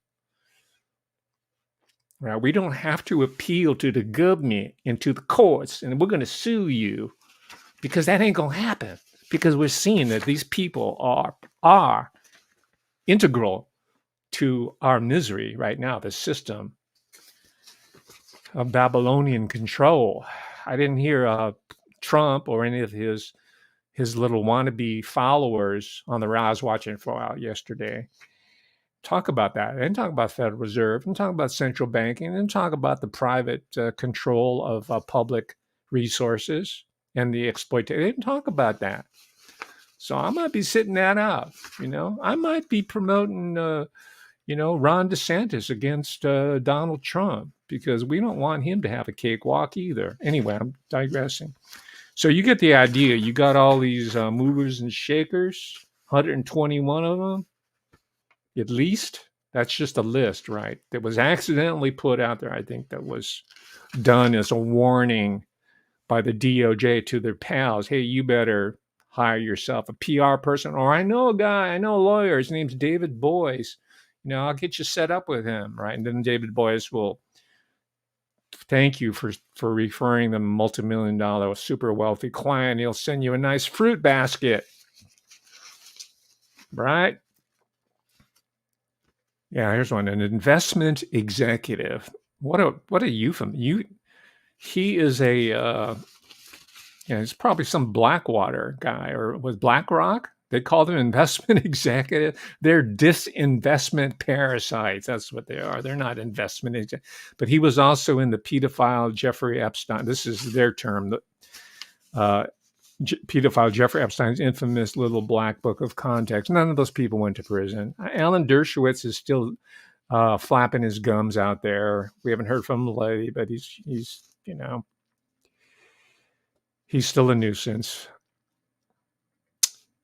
Right? We don't have to appeal to the government and to the courts, and we're going to sue you, because that ain't going to happen. Because we're seeing that these people are integral to our misery right now, the system of Babylonian control. I didn't hear Trump or any of his little wannabe followers on the I was watching for yesterday talk about that, and talk about Federal Reserve, and talk about central banking, and talk about the private control of public resources and the exploitation. They didn't talk about that. So I might be sitting that out. I might be promoting, Ron DeSantis against Donald Trump, because we don't want him to have a cakewalk either. Anyway, I'm digressing. So you get the idea. You got all these movers and shakers, 121 of them. At least. That's just a list, right? That was accidentally put out there. I think that was done as a warning by the DOJ to their pals. Hey, you better hire yourself a PR person. Or I know a guy, I know a lawyer. His name's David Boyes. I'll get you set up with him, right? And then David Boyes will thank you for referring them a multi-million-dollar super wealthy client. He'll send you a nice fruit basket, right? Yeah, here's one. An investment executive. What a euphemism. He is he's probably some Blackwater guy, or was BlackRock. They call them investment executive. They're disinvestment parasites. That's what they are. They're not investment. But he was also in the pedophile Jeffrey Epstein. This is their term. Pedophile Jeffrey Epstein's infamous little black book of contacts. None of those people went to prison. Alan Dershowitz is still flapping his gums out there. We haven't heard from him lately, but he's still a nuisance.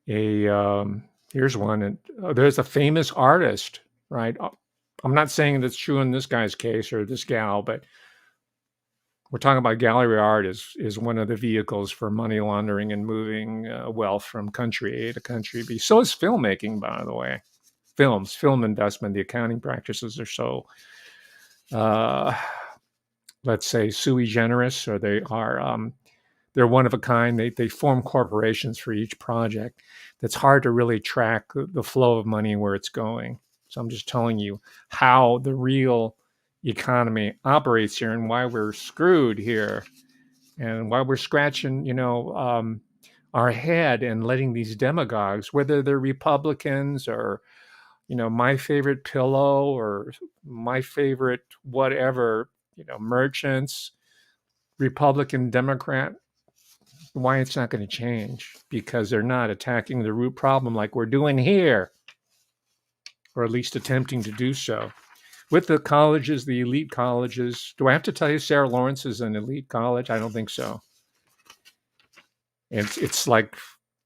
Here's one. And there's a famous artist, right? I'm not saying that's true in this guy's case or this gal, but we're talking about gallery art is one of the vehicles for money laundering and moving wealth from country A to country B. So is filmmaking, by the way. Film investment. The accounting practices are so, let's say, sui generis, or they are they're one of a kind. They form corporations for each project. That's hard to really track the flow of money and where it's going. So I'm just telling you how the real economy operates here, and why we're screwed here, and why we're scratching, our head and letting these demagogues, whether they're Republicans or, my favorite pillow or my favorite whatever, merchants, Republican, Democrat, why it's not going to change, because they're not attacking the root problem like we're doing here, or at least attempting to do so. With the colleges, the elite colleges. Do I have to tell you Sarah Lawrence is an elite college? I don't think so. It's like,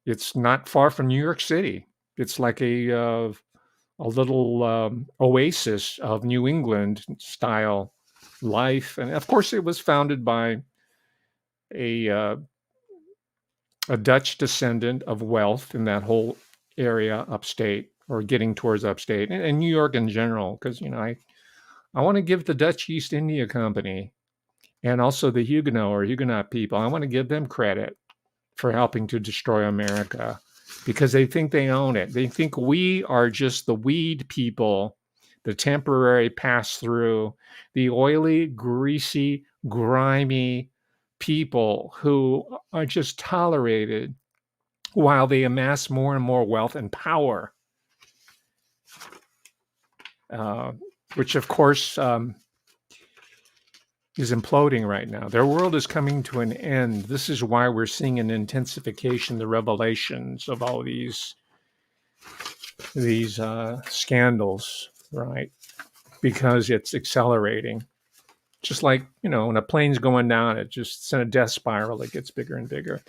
it's not far from New York City. It's like a little oasis of New England style life. And of course, it was founded by a Dutch descendant of wealth in that whole area upstate, or getting towards upstate, and New York in general, because, I want to give the Dutch East India Company and also the Huguenot people, I want to give them credit for helping to destroy America because they think they own it. They think we are just the weed people, the temporary pass through, the oily, greasy, grimy people who are just tolerated while they amass more and more wealth and power, uh, which of course is imploding right now. Their world is coming to an end. This is why we're seeing an intensification, the revelations of all these scandals, right? Because it's accelerating. Just like, when a plane's going down, it just in a death spiral, it gets bigger and bigger.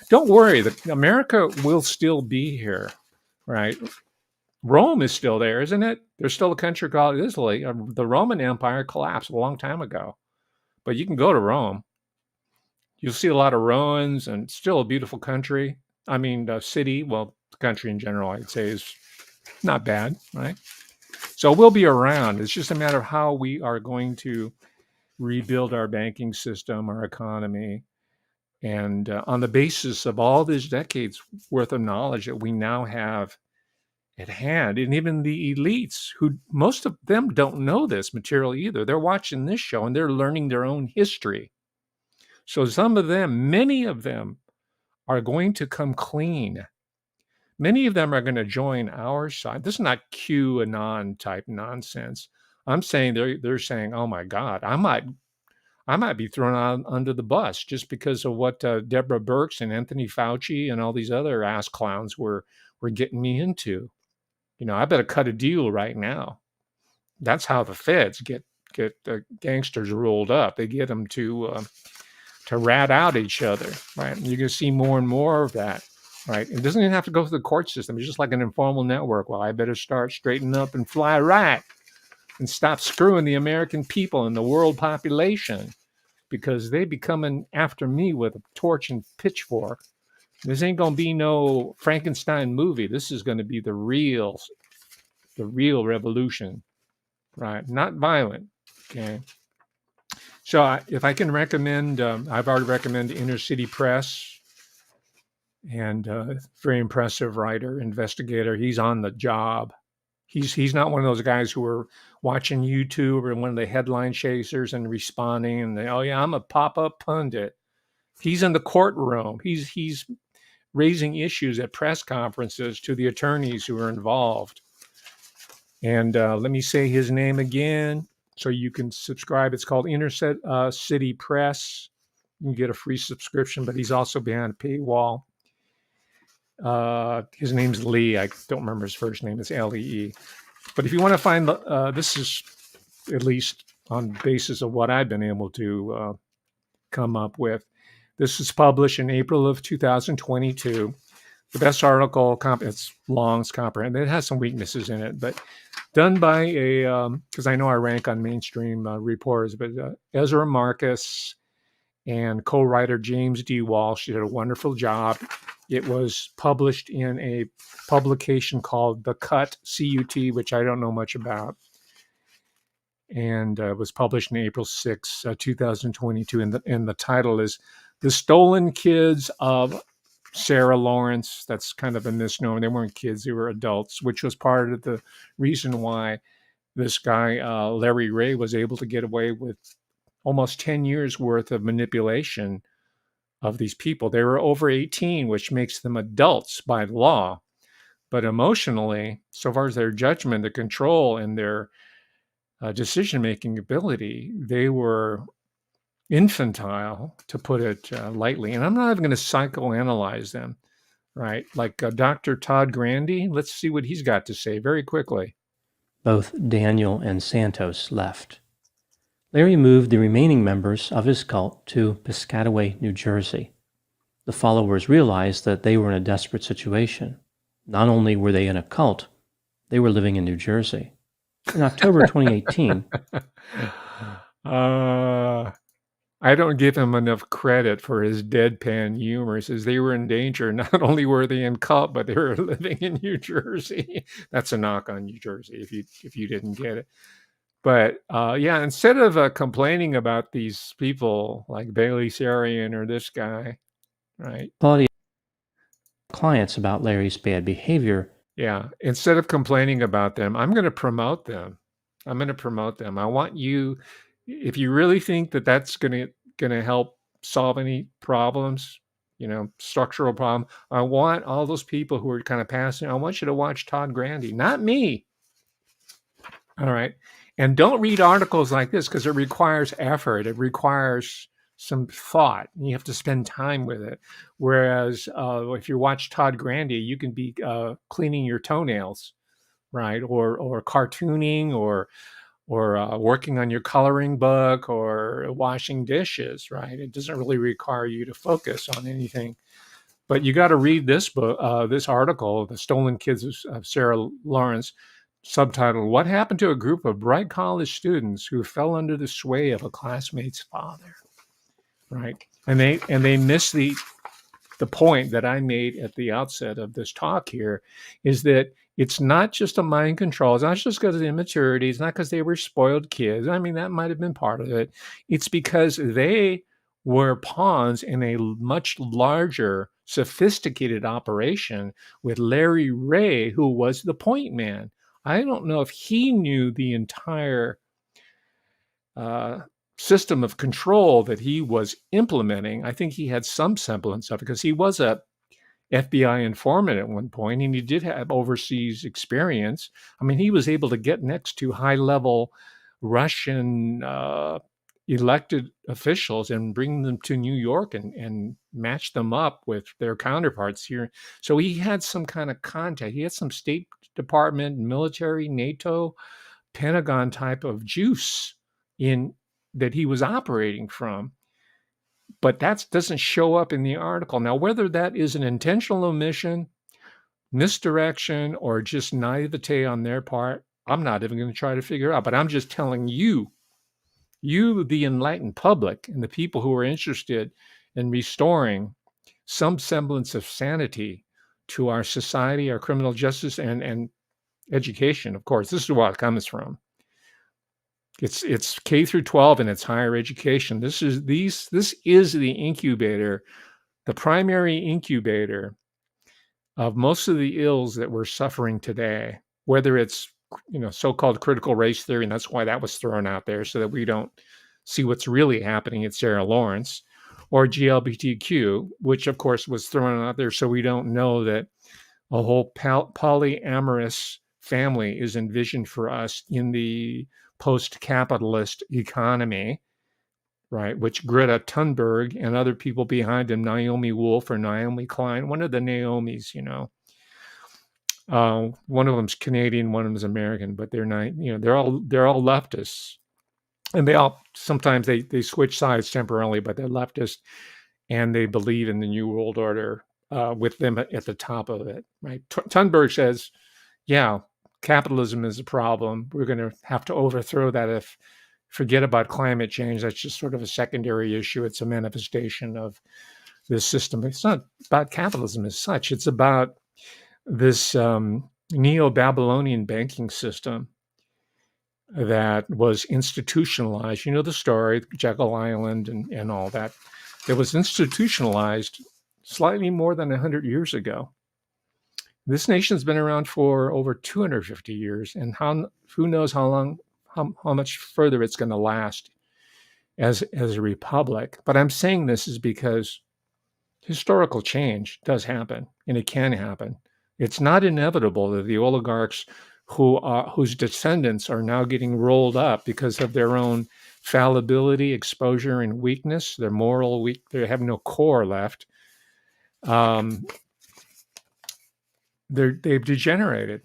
Don't worry, America will still be here, right? Rome is still there, isn't it? There's still a country called Italy. The Roman Empire collapsed a long time ago, but you can go to Rome. You'll see a lot of ruins and still a beautiful country. I mean, the city, well, the country in general, I'd say, is not bad, right? So we'll be around. It's just a matter of how we are going to rebuild our banking system, our economy, and on the basis of all these decades worth of knowledge that we now have at hand. And even the elites, who most of them don't know this material either. They're watching this show and they're learning their own history. So some of them, many of them, are going to come clean. Many of them are going to join our side. This is not QAnon type nonsense. I'm saying they're saying, "Oh my God, I might be thrown out under the bus just because of what Deborah Birx and Anthony Fauci and all these other ass clowns were getting me into. I better cut a deal right now." That's how the feds get the gangsters rolled up. They get them to rat out each other, right? And you're going to see more and more of that, right? It doesn't even have to go through the court system. It's just like an informal network. Well, I better start straightening up and fly right and stop screwing the American people and the world population, because they be coming after me with a torch and pitchfork. This ain't going to be no Frankenstein movie. This is going to be the real revolution, right? Not violent, okay? So if I can recommend, I've already recommended Inner City Press, and very impressive writer, investigator. He's on the job. He's not one of those guys who are watching YouTube or one of the headline chasers and responding and oh yeah, I'm a pop-up pundit. He's in the courtroom. He's raising issues at press conferences to the attorneys who are involved. And let me say his name again so you can subscribe. It's called Inner City Press. You can get a free subscription, but he's also behind a paywall. His name's Lee. I don't remember his first name. It's Lee. But if you want to find, this is at least on basis of what I've been able to come up with. This is published in April of 2022. The best article, it's long, it's comprehensive. It has some weaknesses in it, but done by because I know I rank on mainstream reporters, but Ezra Marcus and co-writer James D. Walsh did a wonderful job. It was published in a publication called The Cut, C-U-T, which I don't know much about. And it was published in April 6, 2022. And the title is The Stolen Kids of Sarah Lawrence. That's kind of a misnomer. They weren't kids, they were adults, which was part of the reason why this guy, Larry Ray, was able to get away with almost 10 years worth of manipulation of these people. They were over 18, which makes them adults by law. But emotionally, so far as their judgment, their control, and their decision-making ability, they were infantile, to put it lightly. And I'm not even going to psychoanalyze them, right? Like Dr. Todd Grandy, let's see what he's got to say very quickly. Both Daniel and Santos left. Larry moved the remaining members of his cult to Piscataway, New Jersey. The followers realized that they were in a desperate situation. Not only were they in a cult, they were living in New Jersey. In October 2018... I don't give him enough credit for his deadpan humor. He says they were in danger. Not only were they in cult, but they were living in New Jersey. That's a knock on New Jersey if you didn't get it. But yeah, instead of complaining about these people like Bailey Sarian or this guy, right? Quality clients about Larry's bad behavior. Yeah. Instead of complaining about them, I'm going to promote them. I'm going to promote them. I want you, if you really think that that's going to help solve any problems, structural problem, I want all those people who are kind of passing, I want you to watch Todd Grandy, not me. All right. And don't read articles like this because it requires effort. It requires some thought. You have to spend time with it. Whereas if you watch Todd Grandy, you can be cleaning your toenails, right? Or cartooning or working on your coloring book or washing dishes, right? It doesn't really require you to focus on anything. But you got to read this book, this article, "The Stolen Kids" of Sarah Lawrence, subtitled "What Happened to a Group of Bright College Students Who Fell Under the Sway of a Classmate's Father." Right, and they miss the point that I made at the outset of this talk here, is that it's not just a mind control. It's not just because of immaturity. It's not because they were spoiled kids. I mean, that might have been part of it. It's because they were pawns in a much larger, sophisticated operation with Larry Ray, who was the point man. I don't know if he knew the entire system of control that he was implementing. I think he had some semblance of it because he was a FBI informant at one point, and he did have overseas experience. I mean, he was able to get next to high-level Russian elected officials and bring them to New York and match them up with their counterparts here. So he had some kind of contact. He had some State Department, military, NATO, Pentagon type of juice in that he was operating from. But that doesn't show up in the article. Now, whether that is an intentional omission, misdirection, or just naivete on their part, I'm not even going to try to figure out. But I'm just telling you, the enlightened public, and the people who are interested in restoring some semblance of sanity to our society, our criminal justice, and education. Of course, this is where it comes from. It's K through 12 and it's higher education. This is the incubator, the primary incubator of most of the ills that we're suffering today, whether it's so-called critical race theory, and that's why that was thrown out there so that we don't see what's really happening at Sarah Lawrence, or GLBTQ, which of course was thrown out there so we don't know that a whole polyamorous family is envisioned for us in the post-capitalist economy, right? Which Greta Thunberg and other people behind him, Naomi Wolf or Naomi Klein, one of the Naomis, one of them's Canadian, one of them's American, but they're not, they're all leftists, and they all sometimes they switch sides temporarily, but they're leftist, and they believe in the New World Order with them at the top of it, right? Thunberg says, yeah, capitalism is a problem. We're going to have to overthrow that. Forget about climate change. That's just sort of a secondary issue. It's a manifestation of this system. It's not about capitalism as such. It's about this neo-Babylonian banking system that was institutionalized. You know the story, Jekyll Island and all that. That was institutionalized slightly more than 100 years ago. This nation's been around for over 250 years, and who knows how long, how much further it's going to last as a republic. But I'm saying this is because historical change does happen, and it can happen. It's not inevitable that the oligarchs whose descendants are now getting rolled up because of their own fallibility, exposure, and weakness, their moral weak, they have no core left. They've degenerated,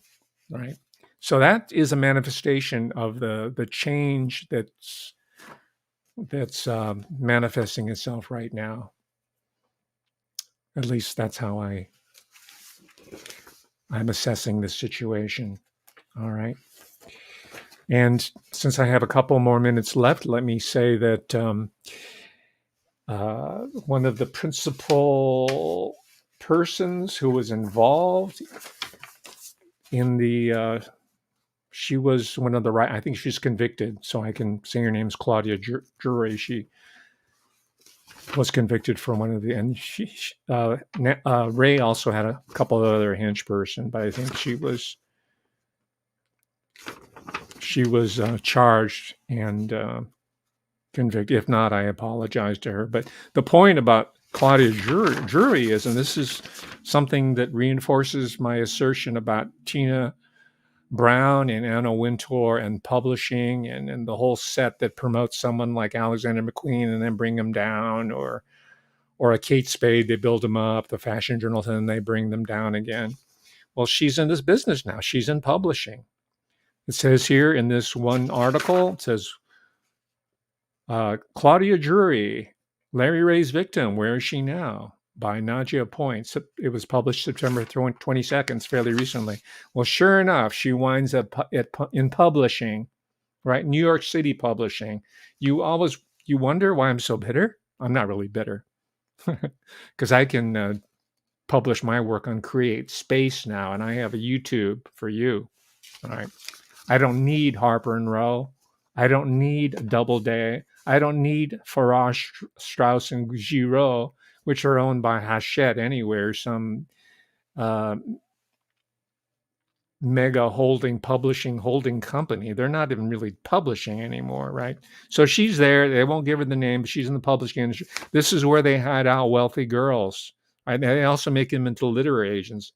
right? So that is a manifestation of the change that's manifesting itself right now. At least that's how I'm assessing the situation. All right. And since I have a couple more minutes left, let me say that one of the principal persons who was involved in the she was one of the I think she's convicted, so I can say her name's Claudia Jury. She was convicted for one of the, and Ray also had a couple of other hench person, but I think she was charged and convicted. If not, I apologize to her. But the point about Claudia Drury is, and this is something that reinforces my assertion about Tina Brown and Anna Wintour and publishing and the whole set that promotes someone like Alexander McQueen and then bring them down, or a Kate Spade, they build them up, the fashion journals, and then they bring them down again. Well, she's in this business now. She's in publishing. It says here in this one article, it says, Claudia Drury, Larry Ray's victim, where is she now? By Nadia Point. It was published September 22nd, fairly recently. Well, sure enough, she winds up in publishing, right? New York City publishing. You wonder why I'm so bitter? I'm not really bitter because I can publish my work on Create Space now, and I have a YouTube for you. All right. I don't need Harper and Row. I don't need Doubleday. I don't need Farage, Strauss, and Giraud, which are owned by Hachette anywhere, some mega publishing holding company. They're not even really publishing anymore, right? So she's there. They won't give her the name, but she's in the publishing industry. This is where they hide out wealthy girls. Right? They also make them into literary agents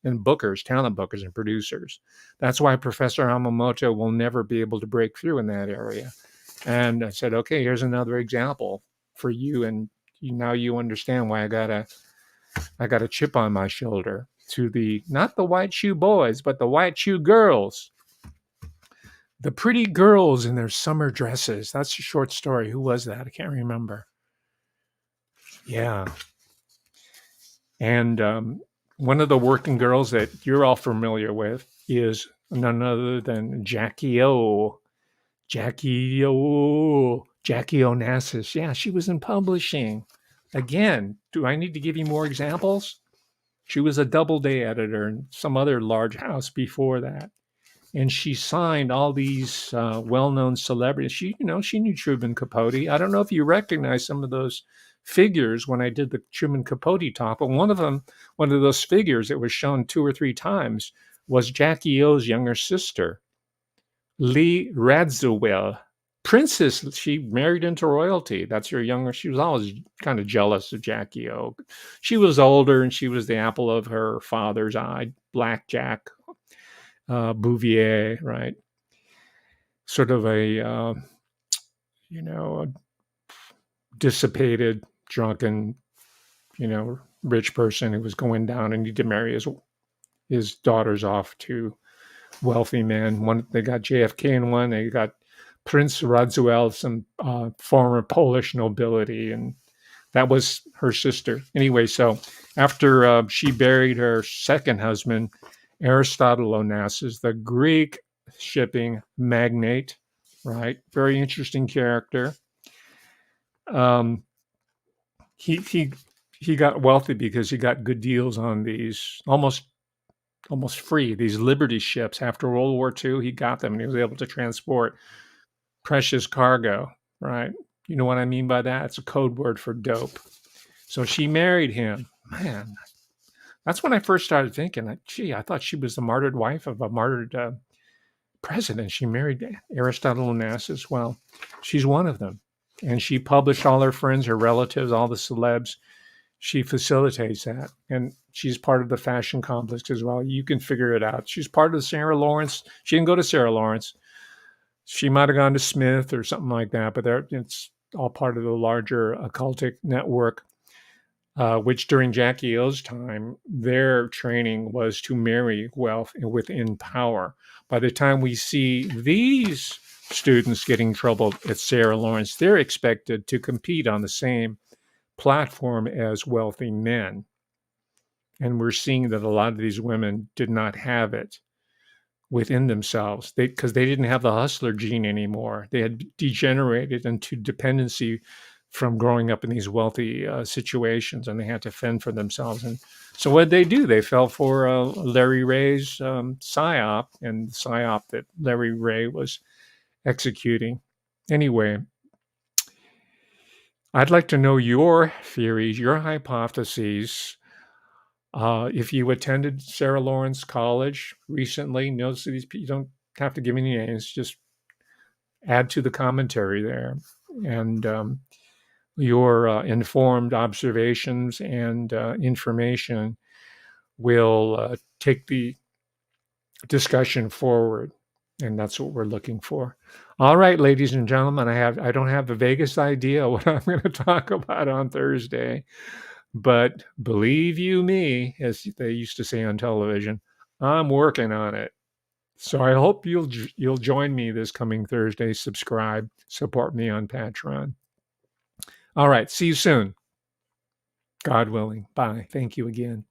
and bookers, talent bookers, and producers. That's why Professor Hamamoto will never be able to break through in that area. And I said, okay, here's another example for you, and now you understand why I got a chip on my shoulder to not the white shoe boys, but the white shoe girls. The pretty girls in their summer dresses. That's a short story. Who was that? I can't remember. Yeah. And one of the working girls that you're all familiar with is none other than Jackie Onassis. Yeah, she was in publishing. Again, do I need to give you more examples? She was a Doubleday editor in some other large house before that. And she signed all these well-known celebrities. She knew Truman Capote. I don't know if you recognize some of those figures when I did the Truman Capote talk, but one of those figures that was shown 2 or 3 times was Jackie O's younger sister, Lee Radziwill. Princess, she married into royalty. That's her younger. She was always kind of jealous of Jackie O. She was older, and she was the apple of her father's eye, Black Jack Bouvier, right? Sort of a dissipated, drunken, rich person who was going down and needed to marry his daughters off to wealthy men. They got JFK in one. They got Prince Radziwill, some former Polish nobility, and that was her sister. Anyway, so after she buried her second husband, Aristotle Onassis, the Greek shipping magnate, right? Very interesting character. He got wealthy because he got good deals on these almost free, these Liberty ships. After World War II, he got them and he was able to transport precious cargo, right? You know what I mean by that? It's a code word for dope. So she married him. Man, that's when I first started thinking, I thought she was the martyred wife of a martyred president. She married Aristotle Onassis. Well, she's one of them. And she published all her friends, her relatives, all the celebs. She facilitates that. And she's part of the fashion complex as well. You can figure it out. She's part of the Sarah Lawrence. She didn't go to Sarah Lawrence. She might have gone to Smith or something like that, but it's all part of the larger occultic network, which during Jackie O's time, their training was to marry wealth within power. By the time we see these students getting troubled at Sarah Lawrence, they're expected to compete on the same platform as wealthy men. And we're seeing that a lot of these women did not have it within themselves because they didn't have the hustler gene anymore. They had degenerated into dependency from growing up in these wealthy situations, and they had to fend for themselves. And so what did they do? They fell for Larry Ray's psyop, and the psyop that Larry Ray was executing. Anyway, I'd like to know your theories, your hypotheses. If you attended Sarah Lawrence College recently, notice these you don't have to give me any names, just add to the commentary there. And your informed observations and information will take the discussion forward. And that's what we're looking for. All right, ladies and gentlemen, I don't have the vaguest idea what I'm going to talk about on Thursday, but believe you me, as they used to say on television, I'm working on it. So I hope you'll join me this coming Thursday. Subscribe, support me on Patreon. All right, see you soon. God willing. Bye. Thank you again.